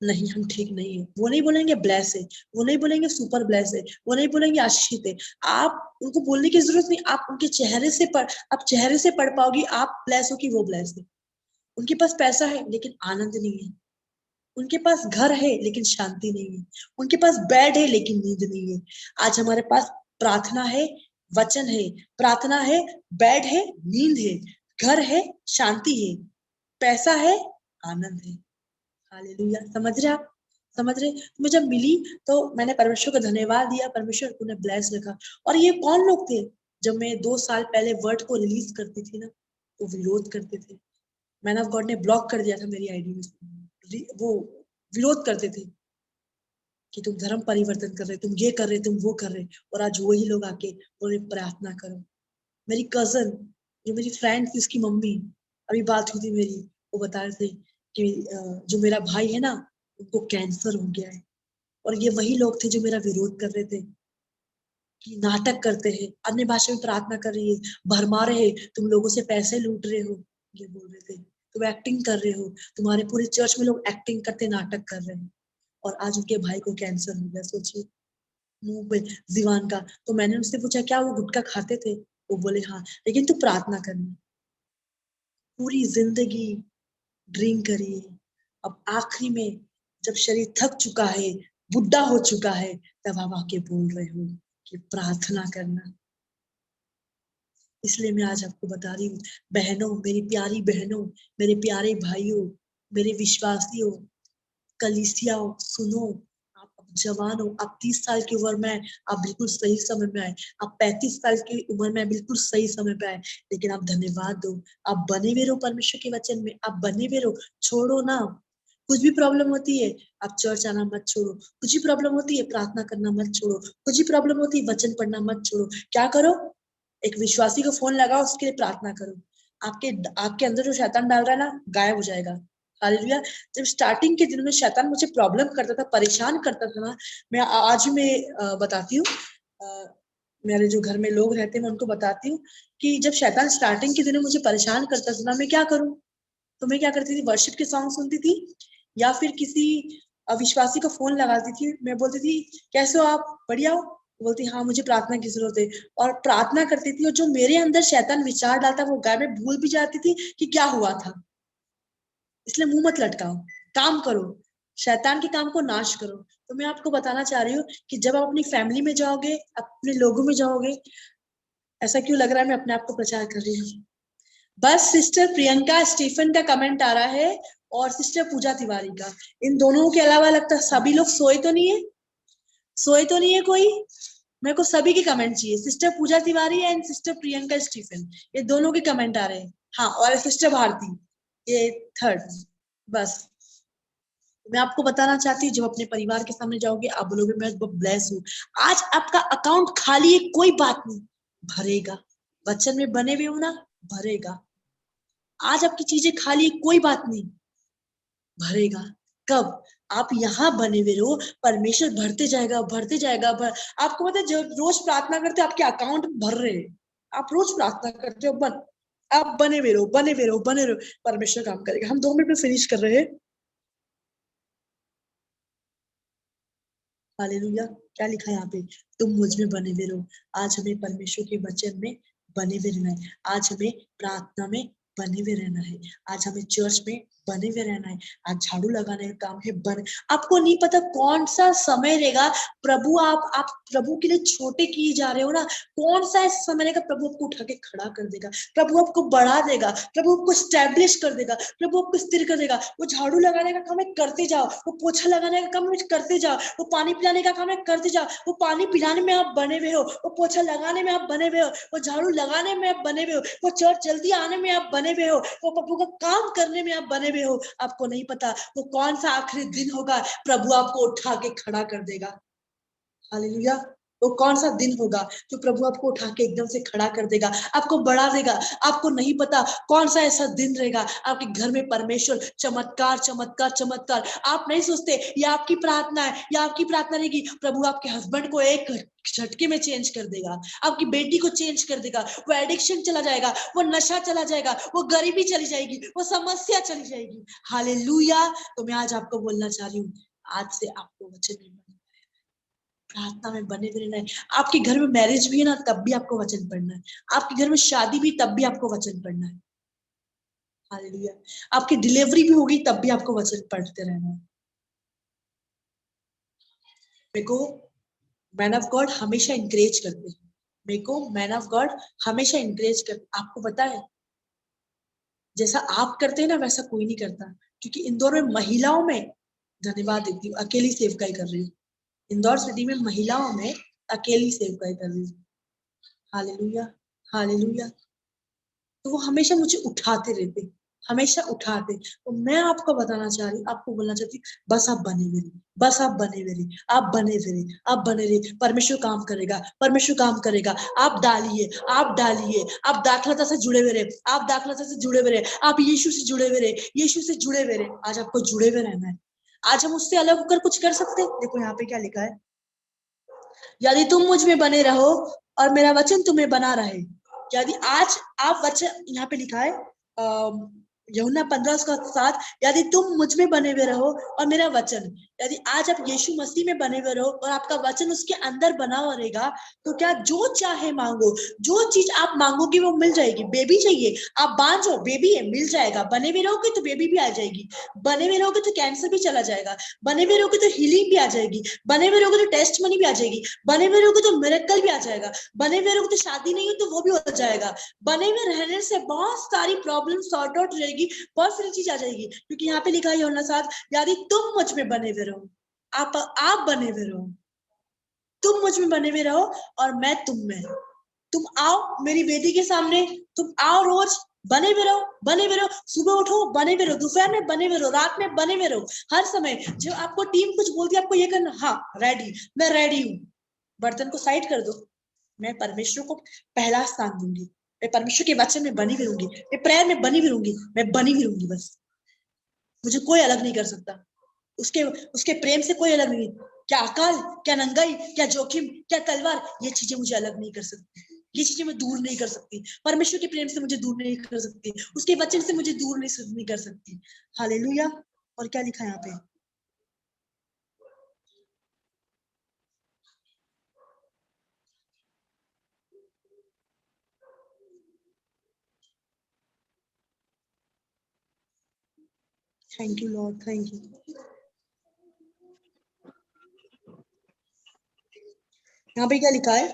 नहीं हम ठीक नहीं है। वो नहीं बोलेंगे ब्लेस है, वो नहीं बोलेंगे सुपर ब्लेस है, वो नहीं बोलेंगे आशीषित है। आप उनको बोलने की जरूरत नहीं, आप उनके चेहरे से पढ़, आप चेहरे से पढ़ पाओगी आप ब्लेस हो कि वो ब्लेस है। उनके पास पैसा है लेकिन आनंद नहीं है। उनके पास घर है लेकिन शांति नहीं है। उनके पास बेड है लेकिन नींद नहीं है। आज हमारे पास प्रार्थना है, वचन है, प्रार्थना है, बेड है, नींद है, घर है, शांति है, पैसा है, आनंद है। हालेलुया। समझ रहे आप, समझ रहे? तो मैं जब मिली तो मैंने परमेश्वर को धन्यवाद दिया, परमेश्वर तूने ब्लेस रखा। और ये कौन लोग थे? जब मैं 2 साल पहले वर्ड को रिलीज करती थी ना, तो विरोध करते थे। मैन ऑफ गॉड ने ब्लॉक कर दिया था मेरी आईडी में। वो विरोध करते थे कि तुम धर्म परिवर्तन कर रहे, तुम ये कर रहे, तुम वो कर रहे। और आज वही लोग आके बोले प्रार्थना करो। मेरी कजन, जो मेरी फ्रेंड थी, उसकी मम्मी, अभी बात हुई थी मेरी, वो बता रहे थे कि जो मेरा भाई है ना, उनको कैंसर हो गया है। और ये वही लोग थे जो मेरा विरोध कर रहे थे कि नाटक करते हैं, अन्य भाषा में प्रार्थना कर रही है, भरमा रहे, तुम लोगों से पैसे लूट रहे हो, ये बोल रहे थे। तुम एक्टिंग कर रहे हो, तुम्हारे पूरे चर्च में लोग एक्टिंग करते, नाटक कर रहे हैं। और आज उनके भाई को कैंसर हो गया, सोचिए, मुंह पे, जीवान का। तो मैंने उससे पूछा क्या वो गुटखा खाते थे? वो बोले हाँ, लेकिन तू प्रार्थना करनी। पूरी जिंदगी ड्रिंक करिए, अब आखिरी में जब शरीर थक चुका है, बुढ़ा हो चुका है, तब आप आके बोल रहे हो कि प्रार्थना करना। इसलिए मैं आज आपको बता रही हूँ, बहनों, मेरी प्यारी बहनों, मेरे प्यारे भाइयों, मेरे विश्वासियों, कलीसियाओं, सुनो। आप अब जवान हो, आप 30 साल की उम्र में आए, आप बिल्कुल सही समय में आए। आप 35 साल की उम्र में बिल्कुल सही समय पे आए। लेकिन आप धन्यवाद दो, आप बने हुए रहो परमेश्वर के वचन में, आप बने हुए रहो, छोड़ो ना। कुछ भी प्रॉब्लम होती है, आप चर्च आना मत छोड़ो। कुछ भी प्रॉब्लम होती है, प्रार्थना करना मत छोड़ो। कुछ भी प्रॉब्लम होती है, वचन पढ़ना मत छोड़ो। क्या करो? एक विश्वासी को फोन लगाओ, उसके लिए प्रार्थना करो। आपके आपके अंदर जो शैतान डाल रहा है ना, गायब हो जाएगा। हालेलुया। जब स्टार्टिंग के दिनों में शैतान मुझे प्रॉब्लम करता था, परेशान करता था ना, मैं आज भी मैं बताती हूँ, मेरे जो घर में लोग रहते हैं मैं उनको बताती हूँ कि जब शैतान स्टार्टिंग के दिनों मुझे परेशान करता था ना, मैं क्या करूँ? तो मैं क्या करती थी, वर्शिप के सॉन्ग सुनती थी, या फिर किसी अविश्वासी को फोन लगाती थी। मैं बोलती थी कैसे हो आप, बढ़िया हो? बोलती हाँ मुझे प्रार्थना की जरूरत है। और प्रार्थना करती थी, और जो मेरे अंदर शैतान विचार डालता वो गाय में भूल भी जाती थी कि क्या हुआ था। इसलिए मुंह मत लटकाओ, काम करो, शैतान के काम को नाश करो। तो मैं आपको बताना चाह रही हूँ कि जब आप अपनी फैमिली में जाओगे, अपने लोगों में जाओगे, ऐसा क्यों लग रहा है मैं अपने आप को प्रचार कर रही हूँ? बस सिस्टर प्रियंका स्टीफन का कमेंट आ रहा है और सिस्टर पूजा तिवारी का। इन दोनों के अलावा लगता है सभी लोग सोए तो नहीं है, सोए तो नहीं है कोई? मेरे को सभी के कमेंट चाहिए, sister Puja Tiwari and sister Priyanka Stephen, ये दोनों के कमेंट आ रहे हैं। हाँ, और सिस्टर भारती, ये थर्ड। बस मैं आपको बताना चाहती हूँ, जब अपने परिवार के सामने जाओगे आप बोलोगे मैं ब्लेस हूँ। आज आपका अकाउंट खाली है, कोई बात नहीं, भरेगा। वचन में बने हुए हो ना, भरेगा। आज आपकी चीजें खाली है, कोई बात नहीं, भरेगा। कब? आप यहाँ बने हुए रहो, परमेश्वर भरते जाएगा, भरते जाएगा। आपको पता है, जब रोज प्रार्थना करते आपके अकाउंट भर रहे हैं, आप रोज प्रार्थना करते हो, आप बने हुए रहो, बने हुए रहो, बने रहो, परमेश्वर काम करेगा। हम 2 मिनट में फिनिश कर रहे हैं। हालेलुया। क्या लिखा है यहाँ पे? तुम मुझ में बने हुए रहो। आज हमें परमेश्वर के वचन में बने हुए रहना है। आज हमें प्रार्थना में बने हुए रहना है। आज हमें चर्च में बने हुए रहना है। आज झाड़ू लगाने का काम है, आपको नहीं पता कौन सा समय रहेगा, प्रभु आप प्रभु के लिए छोटे किए जा रहे हो ना, कौन सा ऐसा समय रहेगा प्रभु आपको उठा के खड़ा कर देगा, प्रभु आपको बढ़ा देगा, प्रभु आपको स्टैब्लिश कर देगा, प्रभु आपको स्थिर कर देगा। वो झाड़ू लगाने का काम है, करते जाओ। वो पोछा लगाने का काम है, करते जाओ। वो पानी पिलाने का काम है, करते जाओ। वो पानी पिलाने में आप बने हुए हो, वो पोछा लगाने में आप बने हुए हो, वो झाड़ू लगाने में आप बने हुए हो, वो चर्च जल्दी आने में आप बने हुए हो, वो प्रभु का काम करने में आप बने हुए हो। आपको नहीं पता वो कौन सा आखिरी दिन होगा, प्रभु आपको उठा के खड़ा कर देगा। हालेलुया। वो कौन सा दिन होगा जो प्रभु आपको उठा के एकदम से खड़ा कर देगा, आपको बढ़ा देगा। आपको नहीं पता कौन सा ऐसा दिन रहेगा, आपके घर में परमेश्वर चमत्कार चमत्कार चमत्कार। आप नहीं सोचते ये आपकी प्रार्थना है, ये आपकी प्रार्थना रहेगी, प्रभु आपके हस्बैंड को एक झटके में चेंज कर देगा, आपकी बेटी को चेंज कर देगा। वो एडिक्शन चला जाएगा, वो नशा चला जाएगा, वो गरीबी चली जाएगी, वो समस्या चली जाएगी। हालेलुया। तो मैं आज आपको बोलना चाह रही हूँ, आज से आपको वचन में प्रार्थना में बने हुए रहना है। आपके घर में मैरिज भी है ना, तब भी आपको वचन पढ़ना है। आपके घर में शादी भी, तब भी आपको वचन पढ़ना है। हालेलुया। आपकी डिलीवरी भी होगी, तब भी आपको वचन पढ़ते रहना है। मेरे को मैन ऑफ गॉड हमेशा इंकरेज करते हैं। मेरे को मैन ऑफ गॉड हमेशा इंकरेज करते। आपको पता है, जैसा आप करते हैं ना, वैसा कोई नहीं करता। क्योंकि इंदौर में महिलाओं में, धन्यवाद देती हूँ, अकेली सेवकाई कर रही हूँ। इंदौर सिटी में महिलाओं में अकेली सेवकाई कर रही हूँ। Hallelujah, hallelujah. तो वो हमेशा मुझे उठाते रहते, हमेशा उठाते। तो मैं आपको बताना चाह रही हूँ, आपको बोलना चाहती हूँ, बस आप बने हुए रहिए, बस आप बने हुए रहिए, आप बने हुए रहिए, आप बने रहिए। परमेश्वर काम करेगा, परमेश्वर काम करेगा। आप डालिए, आप डालिए, आप दाखलता से जुड़े हुए रहे, आप दाखलता से जुड़े हुए रहे, आप यीशु से जुड़े हुए रहे, यीशु से जुड़े हुए रहे। आज आपको जुड़े हुए रहना है। आज हम उससे अलग होकर कुछ कर सकते हैं? देखो यहाँ पे क्या लिखा है, यदि तुम मुझ में बने रहो और मेरा वचन तुम्हें बना रहे। यदि आज आप वचन, यहाँ पे लिखा है यूहन्ना 15:7, यदि तुम मुझ में बने हुए रहो और मेरा वचन, यदि आज आप यीशु मसीह में बने हुए रहो और आपका वचन उसके अंदर बना हुआ रहेगा, तो क्या जो चाहे मांगो, जो चीज आप मांगोगे वो मिल जाएगी। बेबी चाहिए, आप बांझो, बेबी है, मिल जाएगा। बने हुए रहोगे तो बेबी भी आ जाएगी, बने हुए रहोगे तो कैंसर भी चला जाएगा, बने हुए रहोगे तो हीलिंग भी आ जाएगी, बने हुए रहोगे तो टेस्ट मनी भी आ जाएगी, बने हुए रहोगे तो मिरेकल भी आ जाएगा, बने हुए रहोगे तो शादी नहीं हो तो वो भी हो जाएगा। बने हुए रहने से बहुत सारी प्रॉब्लम सॉर्ट आउट हो जाएगी, बहुत सारी चीज आ जाएगी। क्योंकि यहाँ पे लिखा है यूहन्ना 7, यदि तुम मुझ में बने हुए रहो, आप बने हुए रहो, तुम मुझ में बने हुए रहो और मैं तुम में। तुम आओ मेरी वेदी के सामने, तुम आओ रोज, बने हुए रहो, बने हुए रहो। सुबह उठो, बने हुए रहो, दोपहर में बने हुए रहो, रात में बने हुए रहो, हर समय। जब आपको टीम कुछ बोलती है आपको ये करना, हाँ रेडी, मैं रेडी हूँ। बर्तन को साइड कर दो, मैं परमेश्वर को पहला स्थान दूंगी, मैं परमेश्वर के वचन में बनी हुई रहूंगी, मैं प्रेयर में बनी हुई रहूंगी, मैं बनी हुई रहूंगी। बस मुझे कोई अलग नहीं कर सकता, उसके उसके प्रेम से कोई अलग नहीं। क्या अकाल, क्या नंगाई, क्या जोखिम, क्या तलवार, ये चीजें मुझे अलग नहीं कर सकती, ये चीजें मैं दूर नहीं कर सकती। परमेश्वर के प्रेम से मुझे दूर नहीं कर सकती, उसके वचन से मुझे दूर नहीं कर सकती। हालेलुया। और क्या लिखा है यहाँ पे, thank you Lord, thank you. यहाँ पे क्या लिखा है,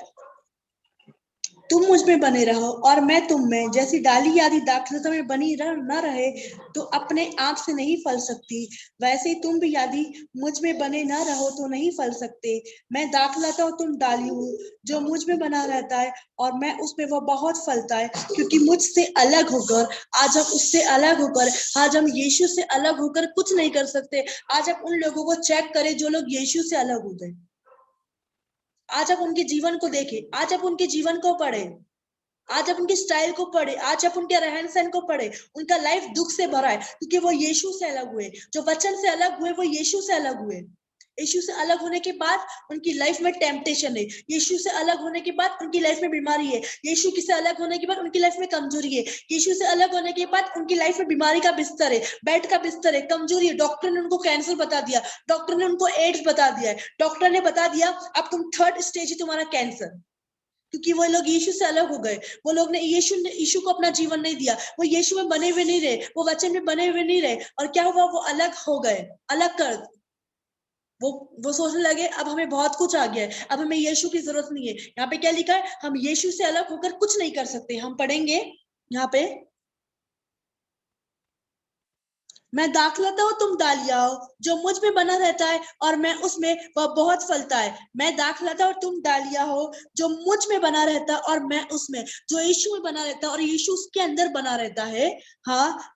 तुम मुझ में बने रहो और मैं तुम में। जैसी डाली यदि दाखलता में बनी न रहे तो अपने आप से नहीं फल सकती, वैसे ही तुम भी यदि मुझ में बने न रहो तो नहीं फल सकते। मैं दाखलता और तुम डाली हूँ, जो मुझ में बना रहता है और मैं उसमें, वह बहुत फलता है, क्योंकि मुझसे अलग होकर, आज हम उससे अलग होकर, आज हम यीशु से अलग होकर कुछ नहीं कर सकते। आज आप उन लोगों को चेक करें जो लोग यीशु से अलग हो गए। आज आप उनके जीवन को देखें, आज आप उनके जीवन को पढ़े, आज आप उनके स्टाइल को पढ़े, आज आप उनके रहन सहन को पढ़े। उनका लाइफ दुख से भरा है, क्योंकि वो यीशु से अलग हुए। जो वचन से अलग हुए वो यीशु से अलग हुए। यीशु से अलग होने के बाद उनकी लाइफ में टेम्पटेशन है। यीशु से अलग होने के बाद उनकी लाइफ में बीमारी है। यीशु से अलग होने के बाद उनकी लाइफ में कमजोरी है। यीशु से अलग होने के बाद उनकी लाइफ में बीमारी का बिस्तर है, बेड का बिस्तर है, कमजोरी है। डॉक्टर ने उनको कैंसर बता दिया, डॉक्टर ने उनको एड्स बता दिया है, डॉक्टर ने बता दिया अब तुम 3rd स्टेज है तुम्हारा कैंसर। क्योंकि वो लोग यीशु से अलग हो गए। वो लोग ने यीशु को अपना जीवन नहीं दिया। वो यीशु में बने हुए नहीं रहे, वो वचन में बने हुए नहीं रहे। और क्या हुआ, वो अलग हो गए, अलग कर वो सोचने लगे अब हमें बहुत कुछ आ गया है, अब हमें यीशु की जरूरत नहीं है। यहाँ पे क्या लिखा है, हम यीशु से अलग होकर कुछ नहीं कर सकते। हम पढ़ेंगे यहाँ पे, मैं दाखलता हूँ तुम डालियां हो, जो मुझ में बना रहता है और मैं उसमें, वह बहुत फलता है। मैं दाखलता और तुम डालियां हो, जो मुझ में बना रहता है और मैं उसमें। जो यीशु में बना रहता है और यीशु उसके अंदर बना रहता है, हाँ,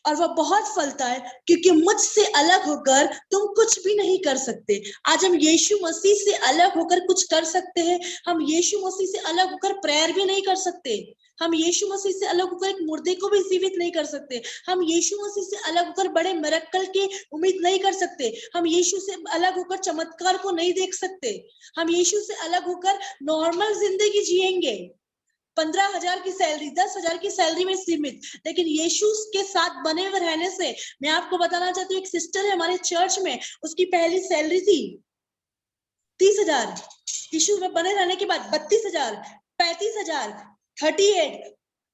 और वह बहुत फलता है, क्योंकि मुझसे अलग होकर तुम कुछ भी नहीं कर सकते। आज हम यीशु मसीह से अलग होकर कुछ कर सकते हैं। हम यीशु मसीह से अलग होकर प्रेयर भी नहीं कर सकते। हम यीशु मसीह से अलग होकर एक मुर्दे को भी जीवित नहीं कर सकते। हम यीशु मसीह से अलग होकर बड़े मिरेकल की उम्मीद नहीं कर सकते। हम यीशु से अलग होकर चमत्कार को नहीं देख सकते। हम यीशु से अलग होकर नॉर्मल जिंदगी जिएंगे। 15,000 की सैलरी, 10,000 की सैलरी में सीमित, लेकिन यीशु के साथ बने हुए रहने से, मैं आपको बताना चाहती हूँ, एक सिस्टर है हमारे चर्च में, उसकी पहली सैलरी थी 30,000। यीशु में बने रहने के बाद 32,000, 35,000, 38,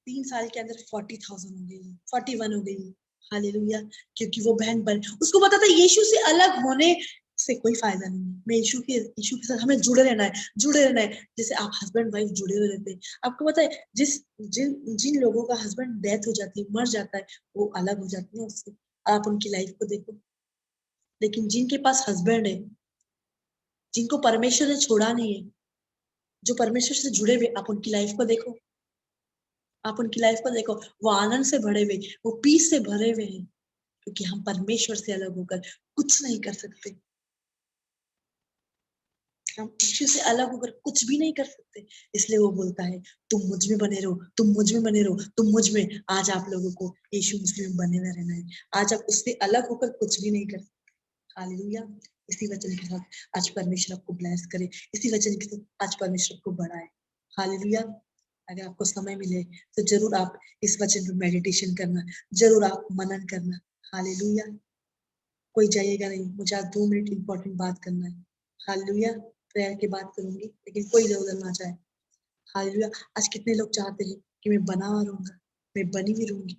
3 साल के अंदर 40,000 हो गई, 41 हो गई। हालेलुया। क्योंकि वो बहन बन, उसको पता था यीशु से अलग होने से कोई फायदा नहीं है। मैं यीशु के साथ हमें जुड़े रहना है, जुड़े रहना है। जैसे आप हस्बैंड वाइफ जुड़े हुए रहते हैं। आपको पता है जिन लोगों का हस्बैंड डेथ हो जाती है, मर जाता है, वो अलग हो जाती है उससे। आप उनकी लाइफ को देखो। लेकिन जिनके पास हस्बैंड है, जिनको परमेश्वर ने छोड़ा नहीं है, जो परमेश्वर से जुड़े हुए, आप उनकी लाइफ को देखो। आप उनकी लाइफ को देखो, वो आनंद से भरे हुए, वो पीस से भरे हुए हैं। क्योंकि हम परमेश्वर से अलग होकर कुछ नहीं कर सकते। हम यीशु से अलग होकर कुछ भी नहीं कर सकते। इसलिए वो बोलता है, तुम मुझ में बने रहो, तुम मुझ में बने रहो, तुम मुझ में। आज आप लोगों को यीशु मसीह में बने हुए रहना है। आज आप उससे अलग होकर कुछ भी नहीं कर सकते। हालेलुया। इसी वचन के साथ आज परमेश्वर आपको ब्लेस करे। इसी वचन के साथ आज परमेश्वर आपको बढ़ाए। हालेलुया। अगर आपको समय मिले तो जरूर आप इस वचन पर मेडिटेशन करना, जरूर आप मनन करना। हालेलुया। कोई जाइएगा नहीं, मुझे आज 2 मिनट इंपॉर्टेंट बात करना है। हालेलुया। प्रेयर के बाद करूंगी, लेकिन कोई इधर ना जाए। हालेलुया। आज कितने लोग चाहते हैं कि मैं बना रहूंगा, मैं बनी भी रहूंगी।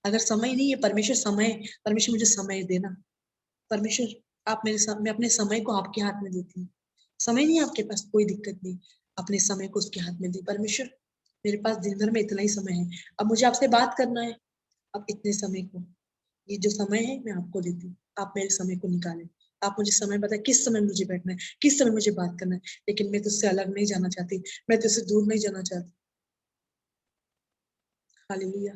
अगर समय नहीं है, परमेश्वर मुझे समय देना। परमेश्वर, आप मैं अपने समय को आपके हाथ में देती हूँ। समय नहीं है आपके पास, कोई दिक्कत नहीं, अपने समय को उसके हाथ में दे। परमेश्वर, मेरे पास दिन भर में इतना ही समय है, अब मुझे आपसे बात करना है। अब इतने समय को, ये जो समय है मैं आपको देती हूँ, आप मेरे समय को निकालें। आप मुझे समय बताएं, किस समय मुझे बैठना है, किस समय मुझे बात करना है। लेकिन मैं तुझसे अलग नहीं जाना चाहती, मैं तुझसे दूर नहीं जाना चाहती। हालेलुया।